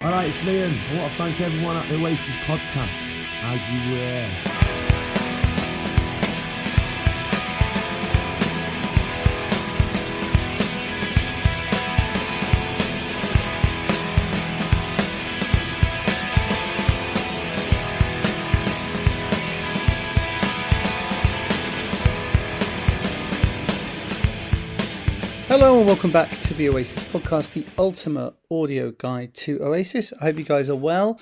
Alright, it's Liam. I want to thank everyone at the Oasis Podcast, as you were. Hello and welcome back to the Oasis Podcast, the ultimate audio guide to Oasis. I hope you guys are well.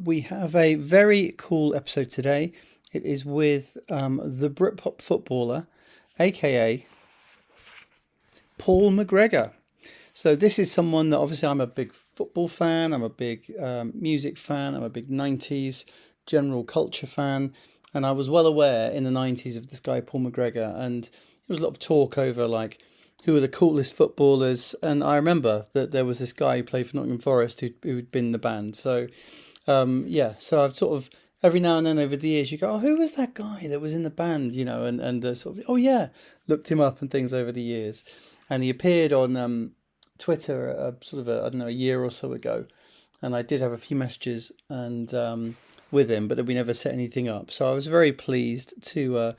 We have a very cool episode today. It is with the Britpop footballer, aka Paul McGregor. So this is someone that obviously I'm a big football fan, I'm a big music fan, I'm a big 90s general culture fan, and I was well aware in the 90s of this guy Paul McGregor, and there was a lot of talk over like who were the coolest footballers, and I remember that there was this guy who played for Nottingham Forest who'd been in the band. So so I've sort of every now and then over the years you go, oh, who was that guy that was in the band, you know, and sort of, oh yeah, looked him up and things over the years. And he appeared on Twitter a year or so ago, and I did have a few messages and with him, but then we never set anything up. So I was very pleased to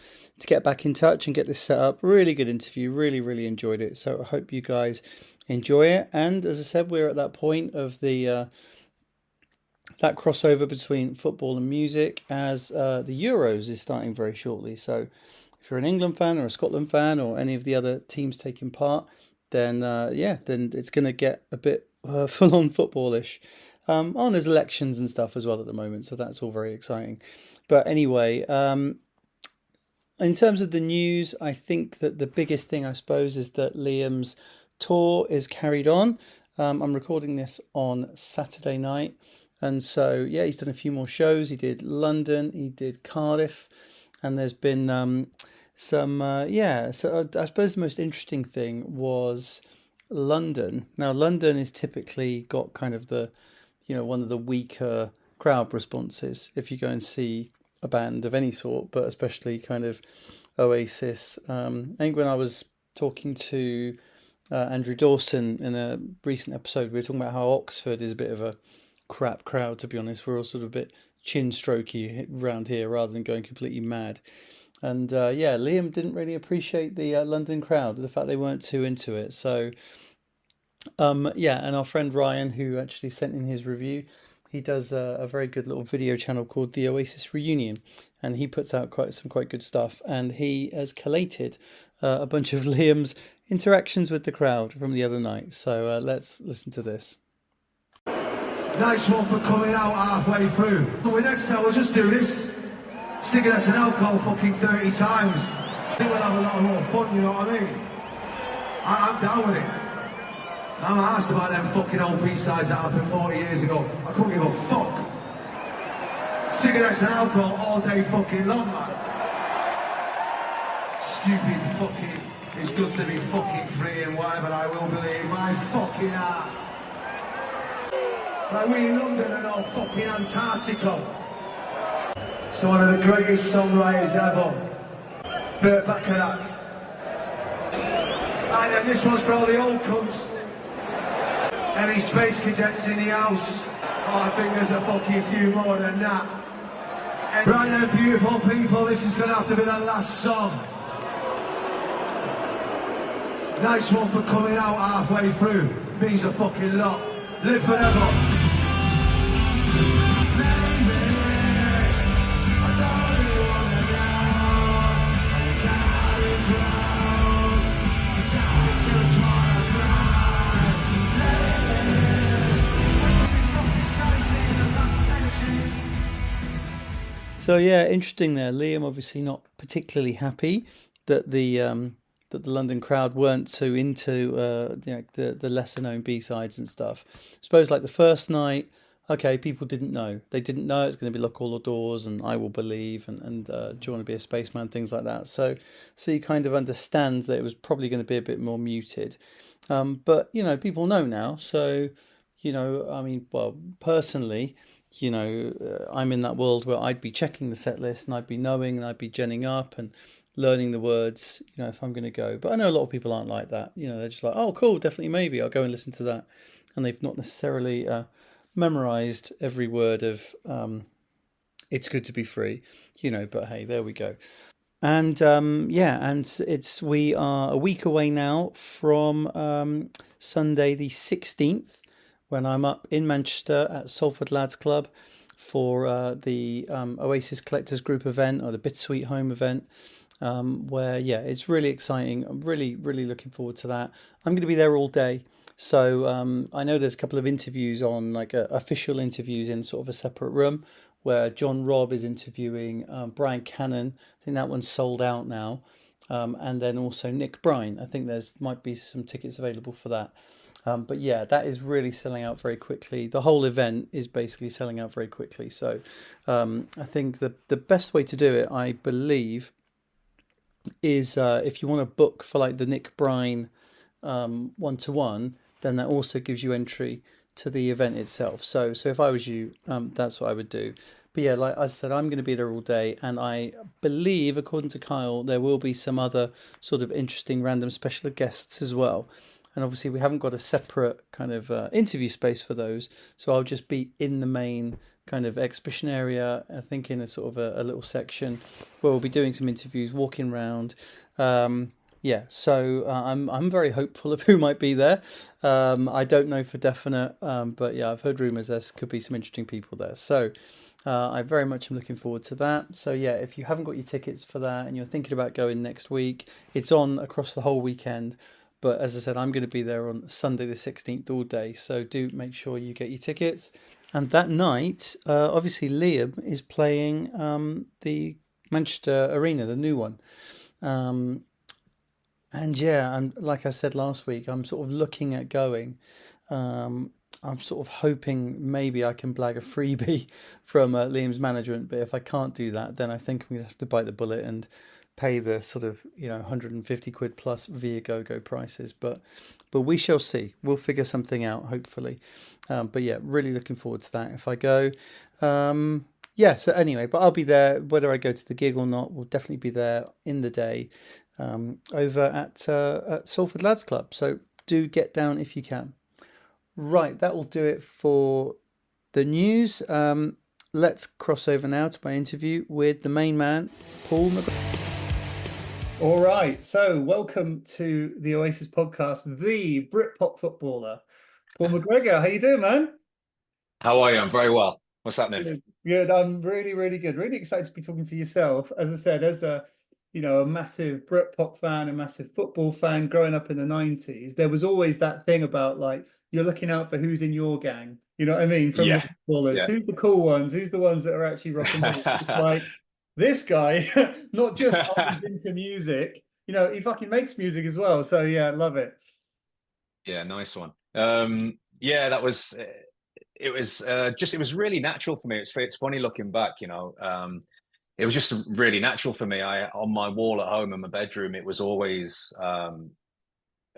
get back in touch and get this set up. Really good interview. Really enjoyed it. So I hope you guys enjoy it. And as I said, we're at that point of the that crossover between football and music as the Euros is starting very shortly. So if you're an England fan or a Scotland fan or any of the other teams taking part, then then it's going to get a bit full-on footballish. There's elections and stuff as well at the moment, so that's all very exciting. But anyway, in terms of the news, I think that the biggest thing, I suppose, is that Liam's tour is carried on. I'm recording this on Saturday night, and so he's done a few more shows. He did London, he did Cardiff, and there's been So I suppose the most interesting thing was London. Now, London is typically got kind of the one of the weaker crowd responses if you go and see a band of any sort, but especially kind of Oasis. I think when I was talking to Andrew Dawson in a recent episode, we were talking about how Oxford is a bit of a crap crowd, to be honest. We're all sort of a bit chin strokey around here rather than going completely mad. And Liam didn't really appreciate the London crowd, the fact they weren't too into it. So and our friend Ryan, who actually sent in his review, he does a very good little video channel called the Oasis Reunion, and he puts out quite good stuff, and he has collated a bunch of Liam's interactions with the crowd from the other night. So let's listen to this. Nice one for coming out halfway through. But we next time we'll just do this, sticking us in alcohol fucking 30 times. I think we'll have a lot more fun, you know what I mean? I'm down with it. I'm asked about them fucking old B-sides that happened 40 years ago. I couldn't give a fuck. Cigarettes and alcohol all day fucking long, man. Stupid fucking, it's good to be fucking free and whatever I will believe. My fucking ass. Like we in London and all fucking Antarctica. So one of the greatest songwriters ever. Burt Bacharach. And then this one's for all the old cunts. Any space cadets in the house? Oh, I think there's a fucking few more than that. Right then, beautiful people, this is gonna have to be the last song. Nice one for coming out halfway through. Means a fucking lot. Live forever. So interesting there. Liam obviously not particularly happy that the London crowd weren't too into the lesser known B-sides and stuff. I suppose like the first night, okay, people didn't know. They didn't know it's going to be Lock All the Doors and I Will Believe and Do You Want to Be a Spaceman, things like that. So you kind of understand that it was probably going to be a bit more muted. But people know now. So personally, I'm in that world where I'd be checking the set list and I'd be knowing and I'd be genning up and learning the words, if I'm going to go. But I know a lot of people aren't like that. They're just like, oh, cool, definitely, maybe I'll go and listen to that. And they've not necessarily memorized every word of It's Good to Be Free, but hey, there we go. And we are a week away now from Sunday the 16th, when I'm up in Manchester at Salford Lads Club for the Oasis Collectors Group event, or the Bittersweet Home event, where, it's really exciting. I'm really, really looking forward to that. I'm going to be there all day. So I know there's a couple of interviews on, like official interviews in sort of a separate room, where John Robb is interviewing Brian Cannon. I think that one's sold out now. And then also Nick Bryan. I think might be some tickets available for that. But yeah, that is really selling out very quickly. The whole event is basically selling out very quickly. So I think the best way to do it, I believe, is if you want to book for like the Nick Bryan one-to-one, then that also gives you entry to the event itself. So if I was you, that's what I would do. But yeah, like I said, I'm going to be there all day, and I believe, according to Kyle, there will be some other sort of interesting random special guests as well. And obviously we haven't got a separate kind of interview space for those, so I'll just be in the main kind of exhibition area, I think in a sort of a little section where we'll be doing some interviews, walking around. So I'm very hopeful of who might be there. I don't know for definite, but yeah, I've heard rumours there could be some interesting people there. So I very much am looking forward to that. So yeah, if you haven't got your tickets for that and you're thinking about going next week, it's on across the whole weekend. But as I said, I'm going to be there on Sunday the 16th all day. So do make sure you get your tickets. And that night, obviously Liam is playing the Manchester Arena, the new one. And yeah, I'm, like I said last week, I'm sort of looking at going. I'm sort of hoping maybe I can blag a freebie from Liam's management. But if I can't do that, then I think I'm going to have to bite the bullet and pay the sort of 150 quid plus via GoGo prices, but we shall see. We'll figure something out, hopefully. But yeah, really looking forward to that if I go. So anyway, but I'll be there whether I go to the gig or not. We'll definitely be there in the day over at Salford Lads Club. So do get down if you can. Right, that will do it for the news. Let's cross over now to my interview with the main man, Paul McGregor. All right, so welcome to the Oasis Podcast, the Britpop footballer, Paul McGregor. How you doing, man? How are you? I'm very well. What's happening? Good. I'm really, really good. Really excited to be talking to yourself. As I said, as a massive Britpop fan, a massive football fan, growing up in the 90s, there was always that thing about like you're looking out for who's in your gang. You know what I mean? From the footballers, who's the cool ones? Who's the ones that are actually rocking? Like. This guy, not just he's into music, he fucking makes music as well. So yeah, I love it. Yeah, nice one. That was, it was really natural for me. It's funny looking back, it was just really natural for me. On my wall at home in my bedroom, it was always,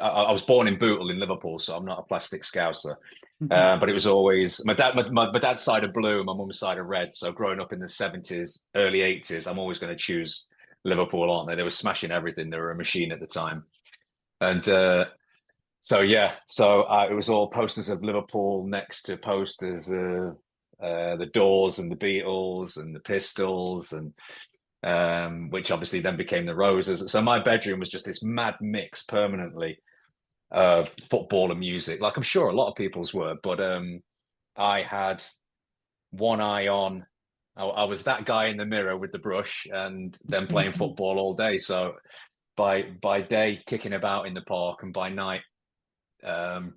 I was born in Bootle in Liverpool, so I'm not a plastic scouser. But it was always my dad's side of blue, my mum's side of red. So growing up in the 70s, early 80s, I'm always going to choose Liverpool, aren't they? They were smashing everything. They were a machine at the time. And it was all posters of Liverpool next to posters of the Doors and the Beatles and the Pistols, and which obviously then became the Roses. So my bedroom was just this mad mix permanently of football and music. Like I'm sure a lot of people's were, but I had one eye on. I was that guy in the mirror with the brush, and then playing football all day. So by day kicking about in the park, and by night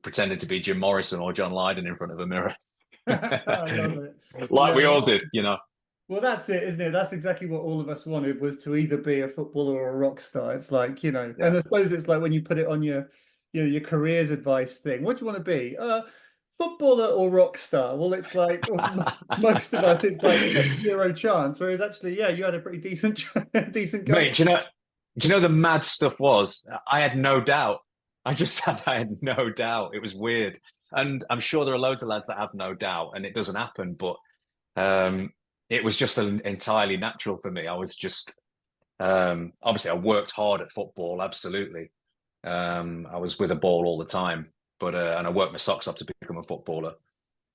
pretending to be Jim Morrison or John Lydon in front of a mirror. I love it. We all did, Well, that's it, isn't it? That's exactly what all of us wanted, was to either be a footballer or a rock star. It's like, and I suppose it's like when you put it on your careers advice thing. What do you want to be? Footballer or rock star? Well, it's like most of us, it's like zero chance. Whereas actually, you had a pretty decent go. Mate, do you know the mad stuff was? I had no doubt. I had no doubt. It was weird. And I'm sure there are loads of lads that have no doubt and it doesn't happen, but it was just entirely natural for me. I was just, obviously I worked hard at football, absolutely. I was with a ball all the time, but and I worked my socks up to become a footballer.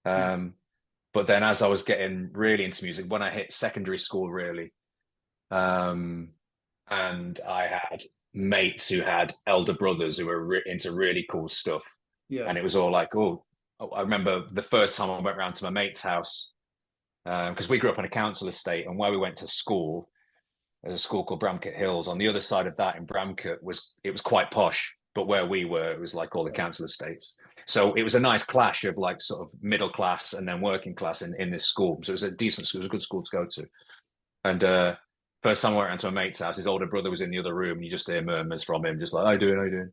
But then as I was getting really into music, when I hit secondary school, really, and I had mates who had elder brothers who were into really cool stuff. Yeah. And it was all like, oh, I remember the first time I went round to my mate's house, because we grew up on a council estate, and where we went to school, there's a school called Bramcote Hills. On the other side of that in Bramcote was quite posh, but where we were, it was like all the council estates. So it was a nice clash of like sort of middle class and then working class in this school. So it was a decent school, it was a good school to go to. And first time I went around to my mate's house, his older brother was in the other room, and you just hear murmurs from him, just like, how you doing, how you doing?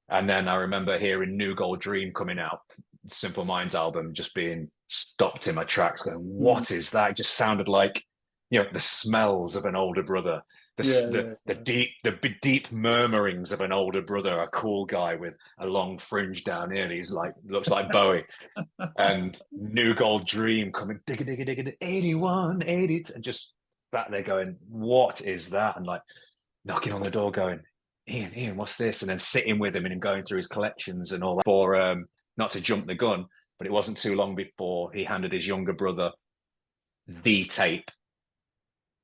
And then I remember hearing New Gold Dream coming out, Simple Minds album, just being stopped in my tracks, going, what is that? It just sounded like, the smells of an older brother, the deep murmurings of an older brother, a cool guy with a long fringe down here. He's like, looks like Bowie. And New Gold Dream coming, digga, digga, digga, 81, 80, and just sat there going, what is that? And like knocking on the door going, Ian, what's this? And then sitting with him and going through his collections and all that. For not to jump the gun, but it wasn't too long before he handed his younger brother the tape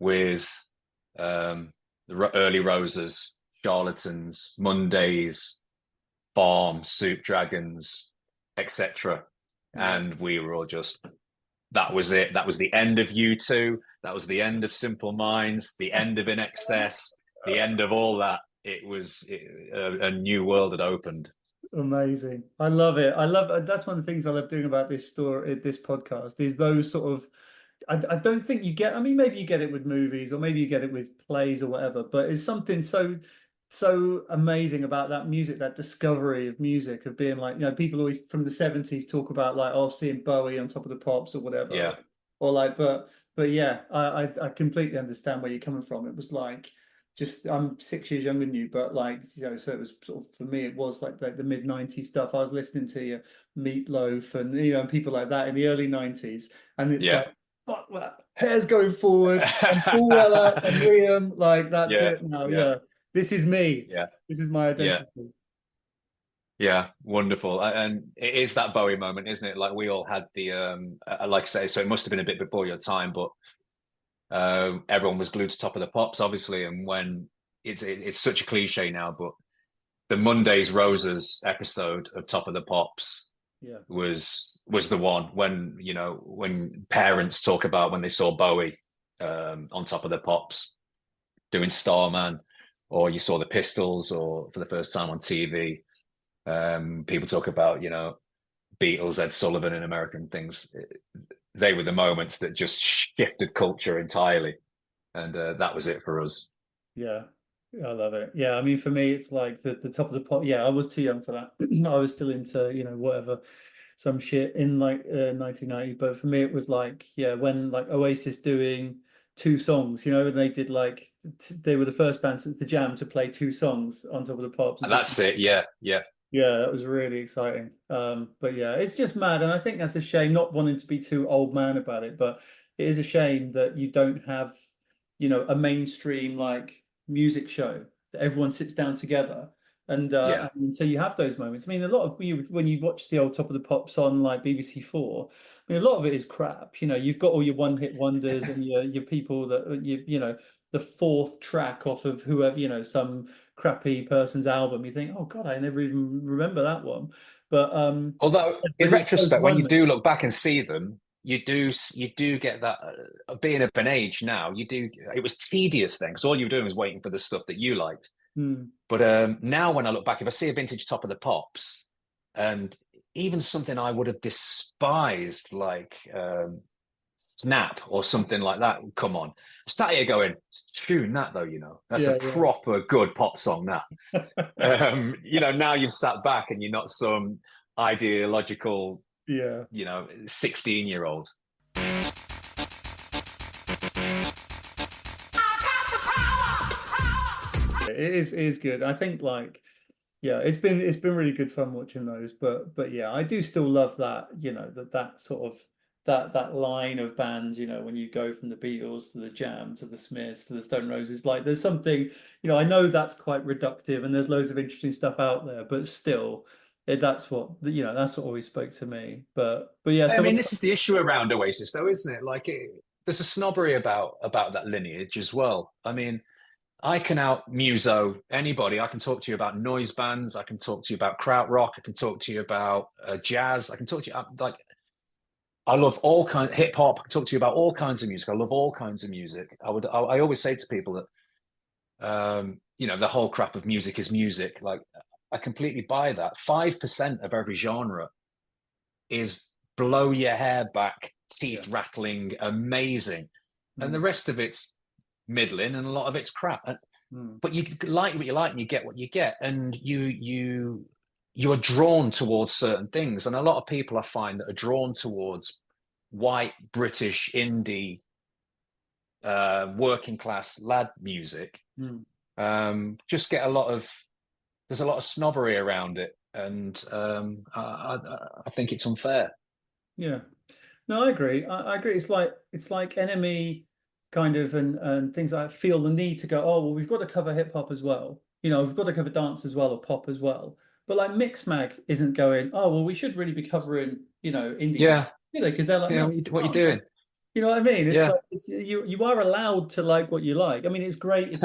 with the early Roses, Charlatans, Mondays, Farm, Soup Dragons, etc. And we were all just, that was it. That was the end of U2. That was the end of Simple Minds, the end of In Excess, the end of all that. It was a new world had opened. Amazing. I love it. That's one of the things I love doing about this podcast, is those sort of, I don't think you get, I mean, maybe you get it with movies or maybe you get it with plays or whatever, but it's something so amazing about that music, that discovery of music, of being like, people always from the 70s talk about like, seeing Bowie on Top of the Pops or whatever. Yeah. Or like, but yeah, I completely understand where you're coming from. It was like, I'm 6 years younger than you, but like, so it was sort of, for me, it was like the mid 90s stuff. I was listening to Meatloaf and, people like that in the early 90s. And it's like, fuck that, hair's going forward, and Paul Weller and Liam, like, that's it now. Yeah. This is me. Yeah. This is my identity. Yeah, wonderful. And it is that Bowie moment, isn't it? Like, we all had the, like I say, so it must have been a bit before your time, but everyone was glued to Top of the Pops, obviously. And when it's such a cliche now, but the Mondays Roses episode of Top of the Pops was the one when, when parents talk about when they saw Bowie on Top of the Pops doing Starman, or you saw the Pistols, or for the first time on TV. People talk about, Beatles, Ed Sullivan and American things. They were the moments that just shifted culture entirely. And that was it for us. Yeah. I love it. Yeah, I mean, for me, it's like the Top of the Pop. Yeah, I was too young for that. I was still into, whatever, some shit in like 1990. But for me, it was like, when like Oasis doing 2 songs, and they did like, they were the first band since the Jam to play 2 songs on Top of the Pops. And that's it. Yeah. Yeah, that was really exciting. But yeah, it's just mad. And I think that's a shame, not wanting to be too old man about it, but it is a shame that you don't have, a mainstream like music show that everyone sits down together. And so you have those moments. I mean, a lot of when you watch the old Top of the Pops on like BBC4, I mean, a lot of it is crap. You've got all your one-hit wonders and your people that the 4th track off of whoever, some crappy person's album. You think, oh God, I never even remember that one. But although in retrospect, when you do look back and see them, you do get that being of an age now. It was tedious then, because all you were doing was waiting for the stuff that you liked. But now when I look back, if I see a vintage Top of the Pops, and even something I would have despised, like Snap or something like that, come on, I'm sat here going, tune that though, that's a proper good pop song. That now you've sat back and you're not some ideological 16-year-old. It is good. I think like, it's been really good fun watching those, but yeah, I do still love that, that sort of that line of bands, when you go from the Beatles to the Jam to the Smiths to the Stone Roses, like there's something, I know that's quite reductive and there's loads of interesting stuff out there, but still that's what that's what always spoke to me. But yeah, I so mean, this is the issue around Oasis, though, isn't it? There's a snobbery about that lineage as well. I mean, I can out muso anybody. I can talk to you about noise bands. I can talk to you about krautrock. I can talk to you about jazz. I can talk to you like I love all kinds hip hop. I can talk to you about all kinds of music. I love all kinds of music. I always say to people that the whole crap of music is music. Like I completely buy that. 5% of every genre is blow your hair back, teeth rattling, amazing, and the rest of it's middling, and a lot of it's crap. But you like what you like, and you get what you get, and you are drawn towards certain things. And a lot of people I find that are drawn towards white British indie working class lad music just get there's a lot of snobbery around it, and I think it's unfair. Yeah, no, I agree. I agree. It's like Enemy kind of and things like that feel the need to go, oh well, we've got to cover hip hop as well. We've got to cover dance as well or pop as well. But like Mixmag isn't going, oh well, we should really be covering indie, because they're like, no, what are you doing? You know what I mean? It's like you are allowed to like what you like. I mean, it's great if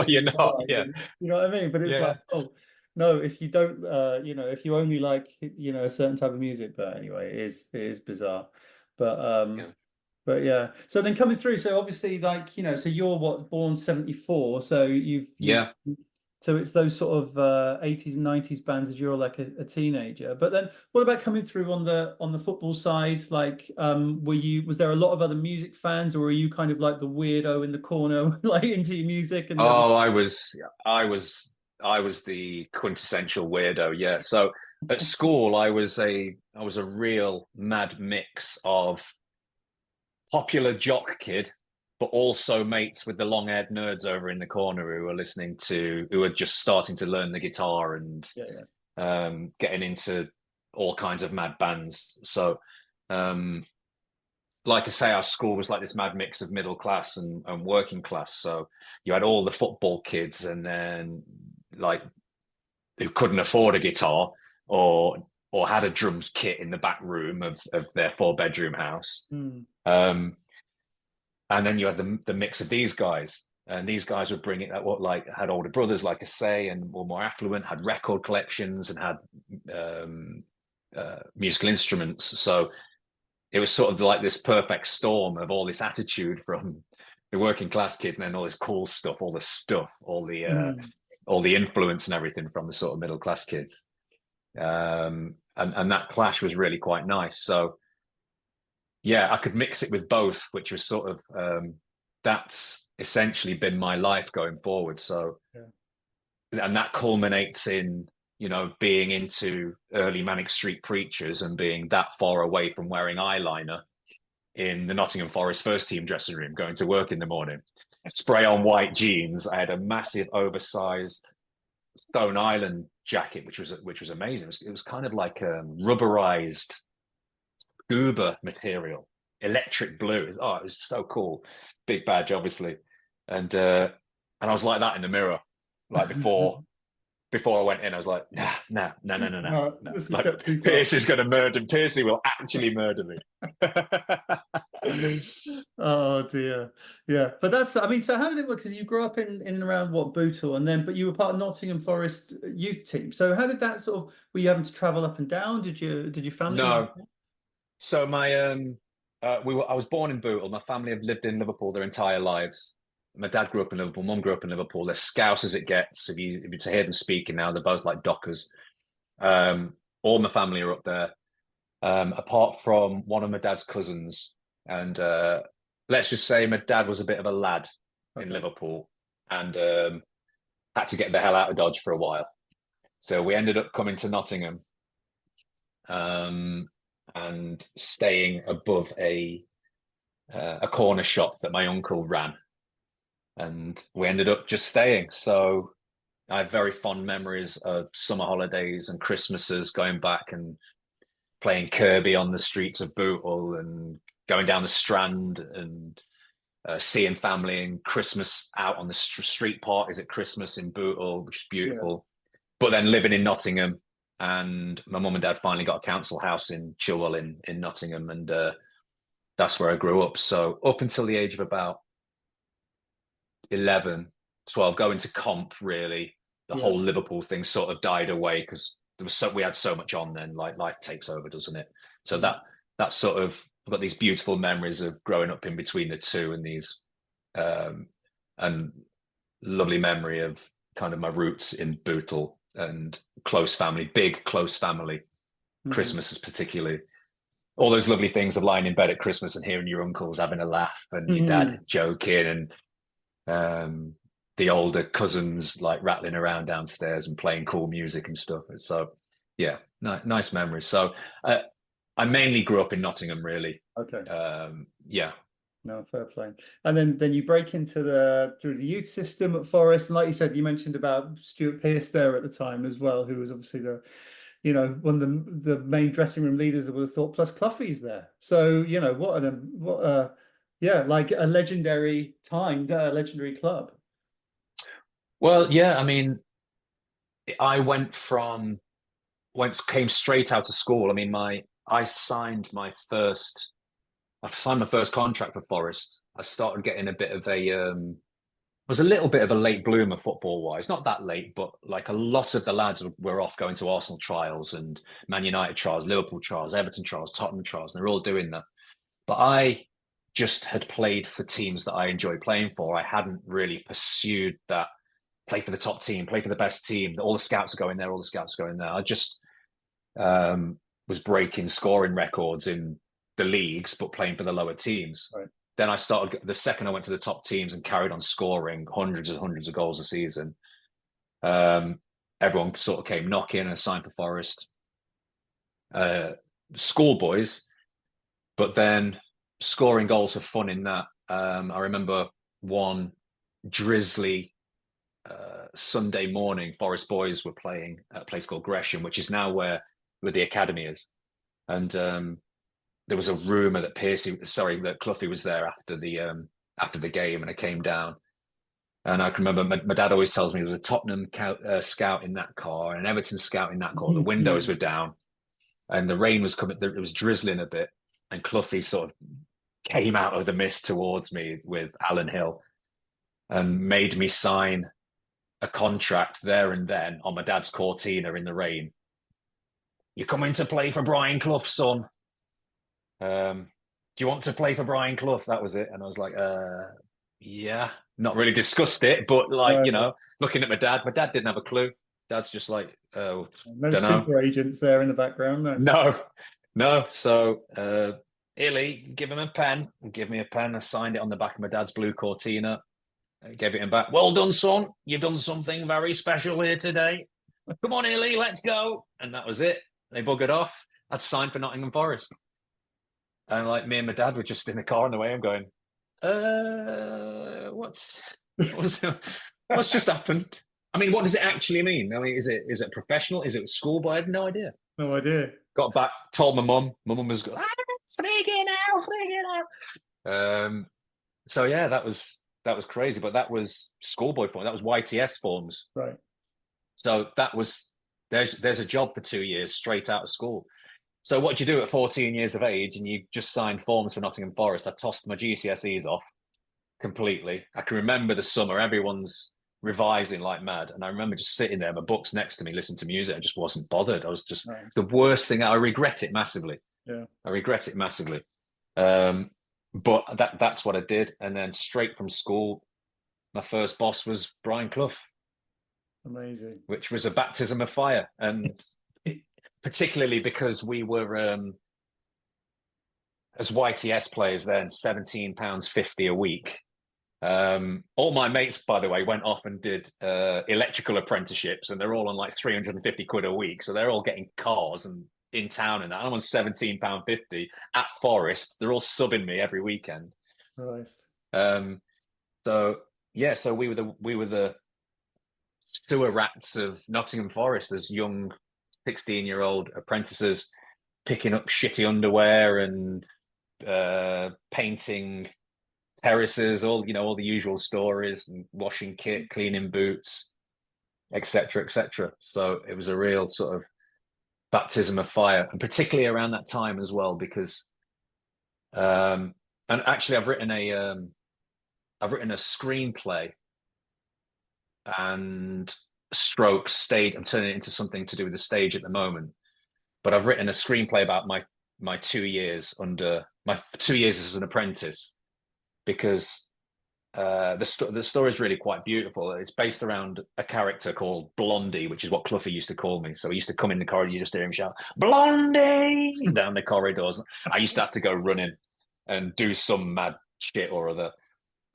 you're not. Yeah, you know what I mean. But it's like, oh no, if you don't, if you only like a certain type of music. But anyway, it is bizarre. But yeah. So then coming through, so obviously so you're born 74, so you've so it's those sort of 80s and 90s bands as you're like a teenager. But then what about coming through on the football side? Like, was there a lot of other music fans, or were you kind of like the weirdo in the corner, like into your music? And I was the quintessential weirdo. Yeah. So at school, I was a real mad mix of popular jock kid, but also mates with the long-haired nerds over in the corner who were just starting to learn the guitar and getting into all kinds of mad bands. So, like I say, our school was like this mad mix of middle class and working class. So you had all the football kids, and then like who couldn't afford a guitar or had a drums kit in the back room of their 4-bedroom house. And then you had the mix of these guys, and these guys would bring it had older brothers, like I say, and were more affluent, had record collections and had musical instruments. So it was sort of like this perfect storm of all this attitude from the working class kids, and then all this cool stuff, all the influence and everything from the sort of middle class kids. And that clash was really quite nice. So yeah, I could mix it with both, which was sort of that's essentially been my life going forward. So, and that culminates in being into early Manic Street Preachers and being that far away from wearing eyeliner in the Nottingham Forest first team dressing room, going to work in the morning, spray on white jeans. I had a massive oversized Stone Island jacket, which was amazing. It was kind of like rubberized scuba material, electric blue. It was so cool. Big badge, obviously, and I was like that in the mirror, like before I went in. I was like, no. Like, Pierce is going to murder him. Piercy will actually murder me. Oh dear, yeah. But so how did it work? Because you grew up in and around Bootle, but you were part of Nottingham Forest youth team. So how did that were you having to travel up and down? Did you family? No. So I was born in Bootle. My family have lived in Liverpool their entire lives. My dad grew up in Liverpool. Mum grew up in Liverpool. They're Scouse as it gets. If you to hear them speaking now, they're both like Dockers. All my family are up there, apart from one of my dad's cousins. And let's just say my dad was a bit of a lad in Liverpool, and had to get the hell out of Dodge for a while. So we ended up coming to Nottingham. And staying above a corner shop that my uncle ran, and we ended up just staying. So I have very fond memories of summer holidays and Christmases, going back and playing Kirby on the streets of Bootle and going down the Strand and seeing family, and Christmas out on the street parties at Christmas in Bootle, which is beautiful. But then living in Nottingham and my mum and dad finally got a council house in Chilwell in Nottingham, and that's where I grew up. So up until the age of about 11, 12, going to comp, really, the whole Liverpool thing sort of died away because we had so much on then, like life takes over, doesn't it? So that sort of, I've got these beautiful memories of growing up in between the two, and these and lovely memory of kind of my roots in Bootle and close family, big close family, Christmases particularly. All those lovely things of lying in bed at Christmas and hearing your uncles having a laugh and your dad joking, and the older cousins like rattling around downstairs and playing cool music and stuff. So yeah, nice memories. So I mainly grew up in Nottingham, really. Okay. Yeah. No, fair play. And then you break into through the youth system at Forest, and like you said, you mentioned about Stuart Pearce there at the time as well, who was obviously one of the main dressing room leaders, I would have thought, plus Cloughie's there. So like a legendary time, a legendary club. Well, yeah, I mean, I came straight out of school. I mean, I signed my first contract for Forest. I started getting was a little bit of a late bloomer football wise, not that late, but like a lot of the lads were off going to Arsenal trials and Man United trials, Liverpool trials, Everton trials, Tottenham trials, and they're all doing that. But I just had played for teams that I enjoy playing for. I hadn't really pursued that, play for the top team, play for the best team. All the scouts are going there, all the scouts are going there. I just was breaking scoring records in the leagues, but playing for the lower teams. Right. Then I started, the second I went to the top teams and carried on scoring hundreds and hundreds of goals a season, everyone sort of came knocking and signed for Forest. Schoolboys, but then scoring goals for fun in that. I remember one drizzly Sunday morning, Forest boys were playing at a place called Gresham, which is now where the academy is. And there was a rumor that that Cloughie was there after the game, and I came down. And I can remember my dad always tells me there was a Tottenham scout in that car and an Everton scout in that car. The windows were down and the rain was coming. It was drizzling a bit, and Cloughie sort of came out of the mist towards me with Alan Hill and made me sign a contract there and then on my dad's Cortina in the rain. You're coming to play for Brian Clough, son. Do you want to play for Brian Clough? That was it. And I was like, yeah, not really discussed it, but like, looking at my dad didn't have a clue. Dad's just like, oh, no super agents there in the background. No. So, Illy, give him a pen. Give me a pen. I signed it on the back of my dad's blue Cortina. I gave it him back. Well done, son. You've done something very special here today. Come on, Illy, let's go. And that was it. They buggered off. I'd signed for Nottingham Forest. And like me and my dad were just in the car on the way. I'm going, what's just happened? I mean, what does it actually mean? I mean, is it professional? Is it schoolboy? I had no idea. No idea. Got back, told my mum. My mum was freaking out. So yeah, that was crazy. But that was schoolboy form. That was YTS forms. Right. So there's a job for 2 years straight out of school. So what do you do at 14 years of age and you just signed forms for Nottingham Forest? I tossed my GCSEs off completely. I can remember the summer, everyone's revising like mad. And I remember just sitting there, my books next to me, listening to music. I just wasn't bothered. I was just the worst thing. I regret it massively. Yeah. I regret it massively. But that's what I did. And then straight from school, my first boss was Brian Clough. Amazing. Which was a baptism of fire. And particularly because we were, as YTS players then, £17.50 a week. All my mates, by the way, went off and did electrical apprenticeships, and they're all on like 350 quid a week. So they're all getting cars and in town and that. I'm on £17.50 at Forest. They're all subbing me every weekend. Christ. So we were the sewer rats of Nottingham Forest as young 16-year-old apprentices, picking up shitty underwear and painting terraces, all the usual stories, and washing kit, cleaning boots, etc. So it was a real sort of baptism of fire, and particularly around that time as well, because and actually I've written a screenplay and stroke stage. I'm turning it into something to do with the stage at the moment, but I've written a screenplay about my 2 years as an apprentice, because the story is really quite beautiful. It's based around a character called Blondie, which is what Cluffy used to call me. So he used to come in the corridor, you just hear him shout, "Blondie!" down the corridors. I used to have to go running and do some mad shit or other.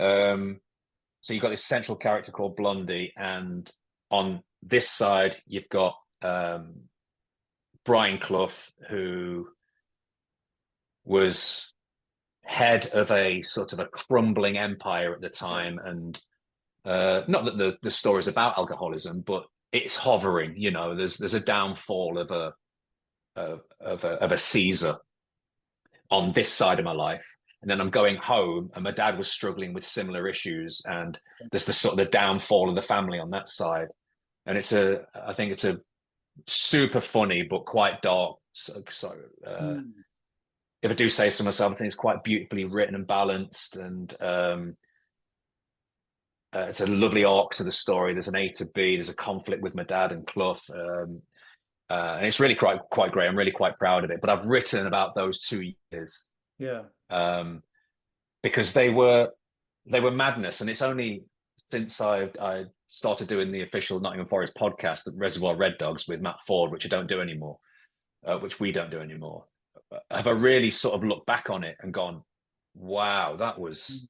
So you've got this central character called Blondie, and on this side, you've got Brian Clough, who was head of a sort of a crumbling empire at the time, and not that the story is about alcoholism, but it's hovering. You know, there's a downfall of a Caesar on this side of my life, and then I'm going home, and my dad was struggling with similar issues, and there's the sort of the downfall of the family on that side, and I think it's a super funny but quite dark. If I do say so myself, I think it's quite beautifully written and balanced, and it's a lovely arc to the story. There's an A to B. There's a conflict with my dad and Clough, and it's really quite great. I'm really quite proud of it. But I've written about those 2 years, because they were madness, and it's only since I started doing the official Nottingham Forest podcast, the Reservoir Red Dogs with Matt Ford, which we don't do anymore, have I really sort of looked back on it and gone, wow, that was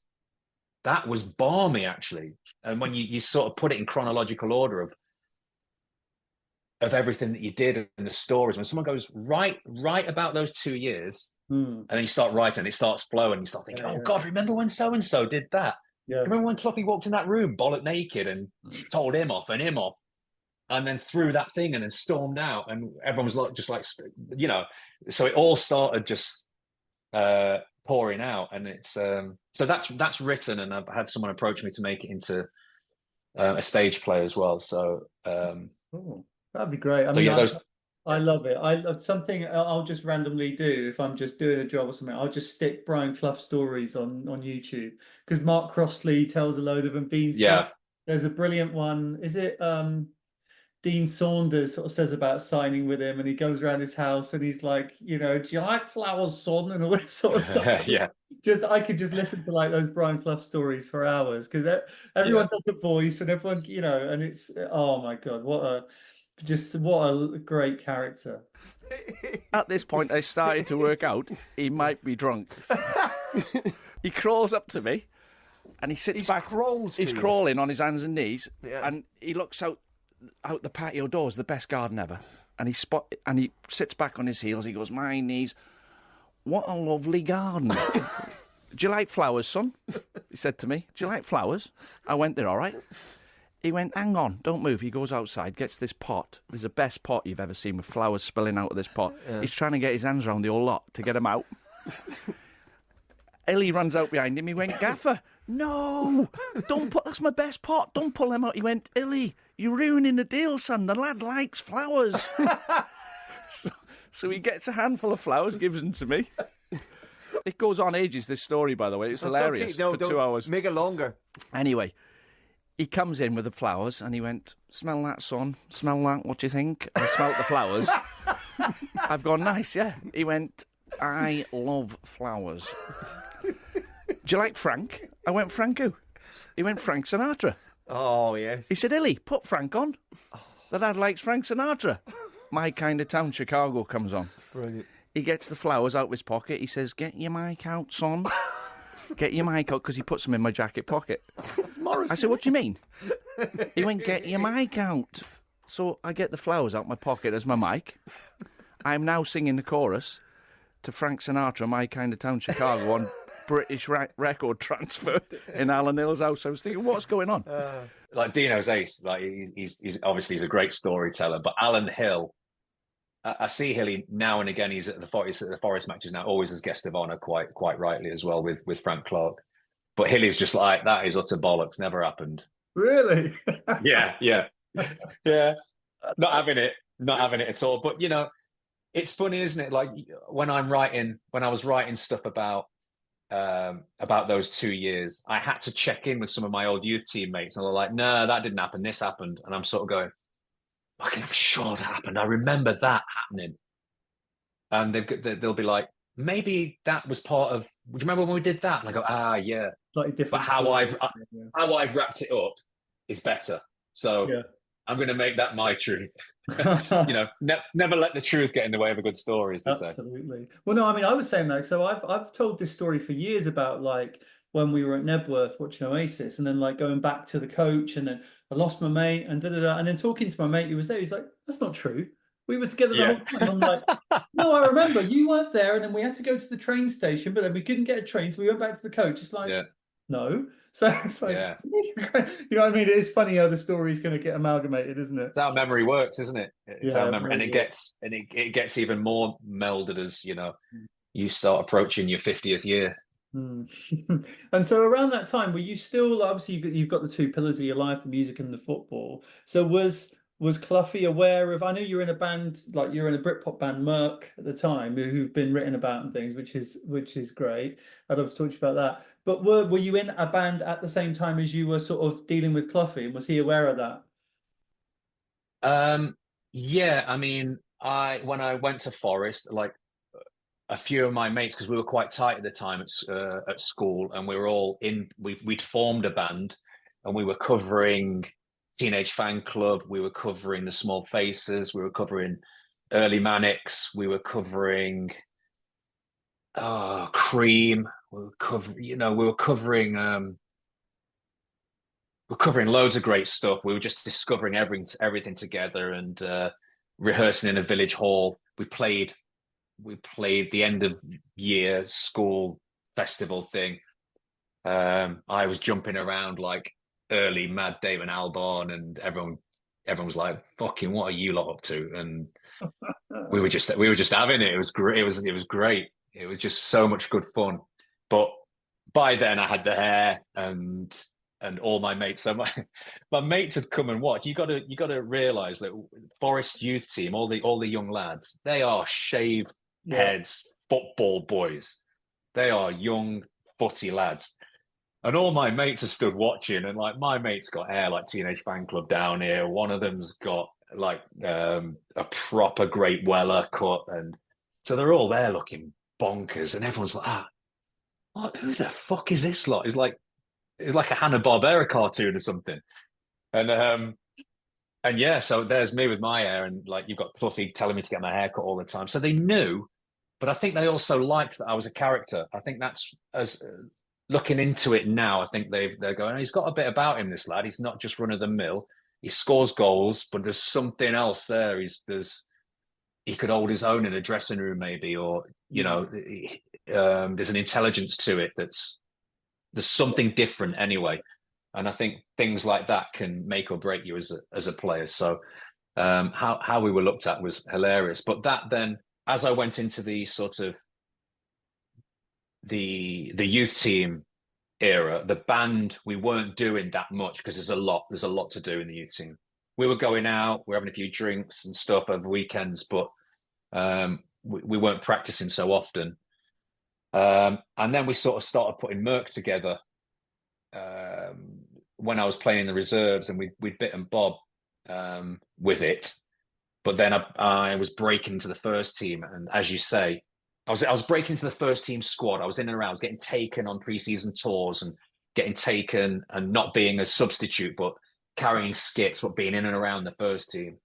balmy, actually. And when you sort of put it in chronological order of everything that you did and the stories, when someone goes right about those 2 years, and then you start writing, it starts flowing, you start thinking, oh God, remember when so-and-so did that? Remember when Cloppy walked in that room bollock naked and told him off, and then threw that thing and then stormed out, and everyone was just like, you know, so it all started just pouring out, and it's so that's written, and I've had someone approach me to make it into a stage play as well. So that'd be great. I mean, I love it. Something I'll just randomly do if I'm just doing a job or something. I'll just stick Brian Clough stories on YouTube, because Mark Crossley tells a load of them. There's a brilliant one. Is it Dean Saunders sort of says about signing with him, and he goes around his house and he's like, you know, do you like flowers, son? And all this sort of stuff. I could just listen to like those Brian Clough stories for hours, because everyone does the voice, and everyone, you know, and it's, oh my God, what a great character. At this point, I started to work out he might be drunk. He crawls up to me and he sits back. He's crawling on his hands and knees, and he looks out the patio doors, the best garden ever, and he sits back on his heels. He goes, "My knees, what a lovely garden." "Do you like flowers, son?" he said to me. "Do you like flowers?" I went, "They're all right." He went, "Hang on, don't move." He goes outside, gets this pot. There's the best pot you've ever seen, with flowers spilling out of this pot. He's trying to get his hands around the whole lot to get them out. Ellie runs out behind him. He went, "Gaffer, no, that's my best pot. Don't pull them out." He went, "Ellie, you're ruining the deal, son. The lad likes flowers." So he gets a handful of flowers, gives them to me. It goes on ages, this story, by the way. It's hilarious. Okay. No, for 2 hours. Make it longer. Anyway, he comes in with the flowers and he went, "Smell that, son. Smell that. What do you think?" I smelt the flowers. I've gone, "Nice, yeah." He went, "I love flowers." "Do you like Frank?" I went, "Frank who?" He went, "Frank Sinatra." Oh, yes. He said, "Illy, put Frank on. The lad likes Frank Sinatra." My Kind of Town, Chicago comes on. Brilliant. He gets the flowers out of his pocket. He says, "Get your mic out, son. Get your mic out," because he puts them in my jacket pocket. I said, "What do you mean?" He went, "Get your mic out." So I get the flowers out my pocket as my mic. I'm now singing the chorus to Frank Sinatra, My Kind of Town, Chicago, on British record transfer in Alan Hill's house. I was thinking, what's going on? Like Dino's ace, like he's obviously a great storyteller, but Alan Hill, I see Hilly now and again. He's at the Forest matches now, always as guest of honour, quite rightly as well with Frank Clark. But Hilly's just like, that is utter bollocks. Never happened. Really? Yeah. Not having it at all. But you know, It's funny, isn't it? Like when I was writing stuff about those 2 years, I had to check in with some of my old youth teammates, and they're like, "No, that didn't happen. This happened," and I'm sort of going, "Fucking, I'm sure that happened. I remember that happening." And they'll be like, "Maybe that was part of. Would you remember when we did that?" And I go, "Ah, yeah." Slightly different. But how I've wrapped it up is better. So Yeah. I'm going to make that my truth. Never let the truth get in the way of a good story, as they say. Absolutely. Well, no, I mean, I was saying that. So I've told this story for years about like when we were at Nebworth watching Oasis, and then like going back to the coach, and then I lost my mate, and and then talking to my mate who was there, he's like, "That's not true. We were together the whole time." I'm like, "No, I remember you weren't there, and then we had to go to the train station, but then we couldn't get a train, so we went back to the coach." It's like, no. So it's like, you know what I mean? It is funny how the story is going to get amalgamated, isn't it? It's how memory works, isn't it? It's how memory, and really it gets even more melded as you start approaching your 50th year. And so around that time, were you still, obviously you've got the two pillars of your life, the music and the football. So was Cloughie aware of? I know you're in a band, like you're in a Britpop band, Merc, at the time, who've been written about and things, which is great. I'd love to talk to you about that. But were you in a band at the same time as you were sort of dealing with Cloughie, and was he aware of that? Yeah, I mean, when I went to Forest, like a few of my mates, because we were quite tight at the time at school, and we were all we'd formed a band, and we were covering Teenage Fan Club, we were covering the Small Faces, we were covering Early Manics, we were covering Cream, we were covering loads of great stuff. We were just discovering everything together, and rehearsing in a village hall. We played the end of year school festival thing. I was jumping around like early Mad Damon Albarn, and everyone was like, "Fucking, what are you lot up to?" And we were just having it. It was great. It was great. It was just so much good fun. But by then I had the hair and all my mates. So my mates had come and watch. You got to realize that Forest youth team, all the young lads, they are shaved heads football boys. They are young footy lads. And all my mates are stood watching, and like my mate's got hair like Teenage Fan Club down here. One of them's got like a proper Great Weller cut, and so they're all there looking bonkers, and everyone's like, who the fuck is this lot? It's like a Hanna-Barbera cartoon or something. And yeah, so there's me with my hair, and like you've got Fluffy telling me to get my hair cut all the time. So they knew, but I think they also liked that I was a character. I think that's as looking into it now, I think they're going, he's got a bit about him, this lad. He's not just run of the mill. He scores goals, but there's something else there. He could hold his own in a dressing room, maybe, or there's an intelligence to it there's something different anyway. And I think things like that can make or break you as a player. So how we were looked at was hilarious. But that then, as I went into the sort of the youth team era, the band, we weren't doing that much because there's a lot to do in the youth team. We were going out, we were having a few drinks and stuff over weekends, but we weren't practicing so often. And then we sort of started putting Merc together when I was playing in the reserves, and we'd bit and bob with it. But then I was breaking into the first team, and as you say, I was breaking into the first team squad. I was in and around, I was getting taken on pre-season tours and getting taken and not being a substitute, but carrying skits, but being in and around the first team.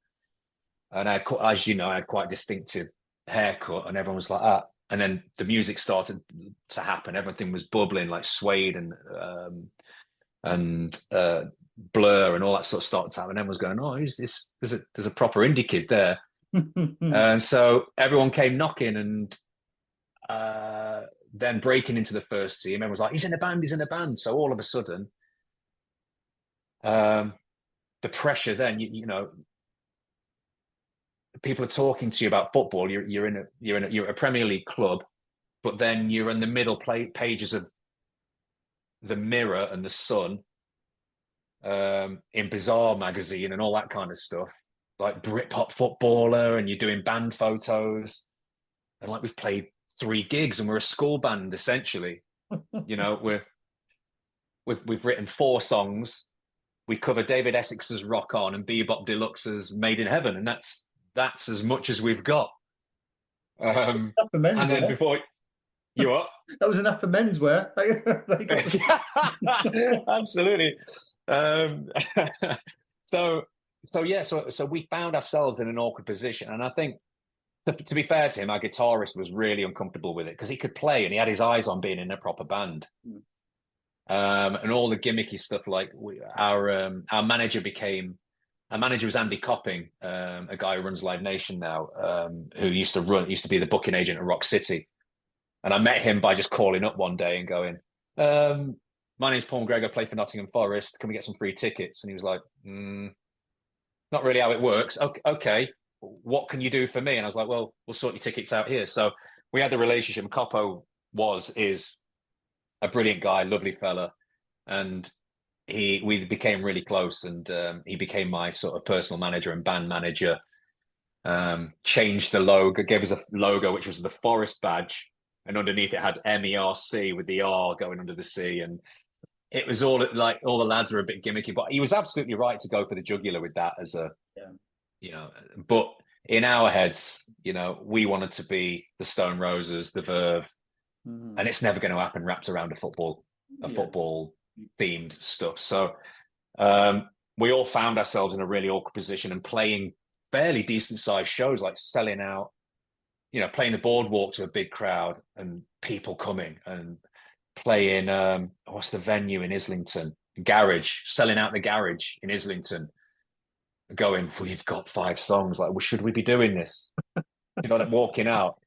And as you know, I had quite a distinctive haircut, and everyone was like, ah. And then the music started to happen. Everything was bubbling, like Suede and Blur and all that sort of started to happen. And everyone was going, oh, who's this? There's a proper indie kid there. And so everyone came knocking, and then breaking into the first team. Everyone was like, he's in a band. So all of a sudden, the pressure then, you know, people are talking to you about football. You're a Premier League club, but then you're in the middle pages of the Mirror and the Sun, in Bazaar magazine and all that kind of stuff. like Britpop footballer, and you're doing band photos, and like we've played 3 gigs, and we're a school band essentially. You know, we've written 4 songs. We cover David Essex's Rock On and Bebop Deluxe's Made in Heaven, and that's as much as we've got. And then before you what? That was enough for menswear. Absolutely. So we found ourselves in an awkward position, and I think, to be fair to him, our guitarist was really uncomfortable with it because he could play and he had his eyes on being in a proper band. And all the gimmicky stuff, like our manager was Andy Copping, a guy who runs Live Nation now, who used to be the booking agent at Rock City. And I met him by just calling up one day and going, my name's Paul McGregor, play for Nottingham Forest. Can we get some free tickets? And he was like, not really how it works. Okay, what can you do for me? And I was like, well, we'll sort your tickets out here. So we had the relationship. Coppo is a brilliant guy, lovely fella. And we became really close, and he became my sort of personal manager and band manager. Changed the logo, gave us a logo, which was the Forest badge. And underneath it had MERC with the R going under the C. And it was all like all the lads are a bit gimmicky, but he was absolutely right to go for the jugular with that as a, you know, but in our heads, you know, we wanted to be the Stone Roses, the Verve, and it's never going to happen wrapped around a football themed stuff. So we all found ourselves in a really awkward position and playing fairly decent sized shows, like selling out, you know, playing the boardwalk to a big crowd and people coming, and playing, what's the venue in Islington? Garage, selling out the Garage in Islington, going, we've got 5 songs. Like, well, should we be doing this? You know, like walking out.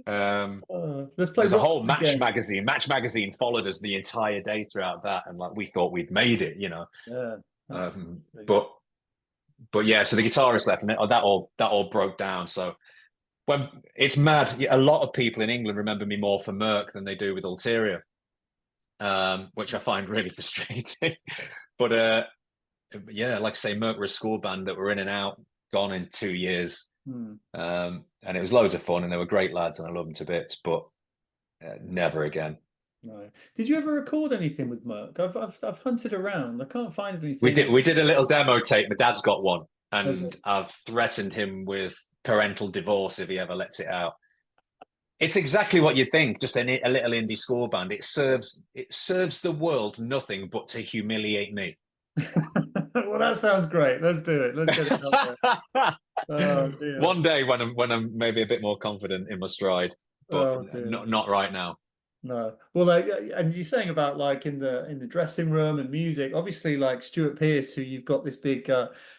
There's a whole Match magazine. Match magazine followed us the entire day throughout that, and like we thought we'd made it, you know. But yeah, so the guitarist left, and that all broke down. So when it's mad, a lot of people in England remember me more for Merck than they do with Ulterior, which I find really frustrating. But yeah, like I say, Merck were a school band that were in and out, gone in 2 years. And it was loads of fun, and they were great lads, and I love them to bits, but never again. No. Did you ever record anything with Merck? I've hunted around. I can't find anything. We did a little demo tape. My dad's got one, and I've threatened him with parental divorce if he ever lets it out. It's exactly what you think, just a little indie school band. It serves the world nothing but to humiliate me. Well, that sounds great. Let's do it. Let's get it out there. One day when I'm maybe a bit more confident in my stride, but not right now. No. Well, like, and you're saying about like in the dressing room and music, obviously, like Stuart Pearce, who you've got this big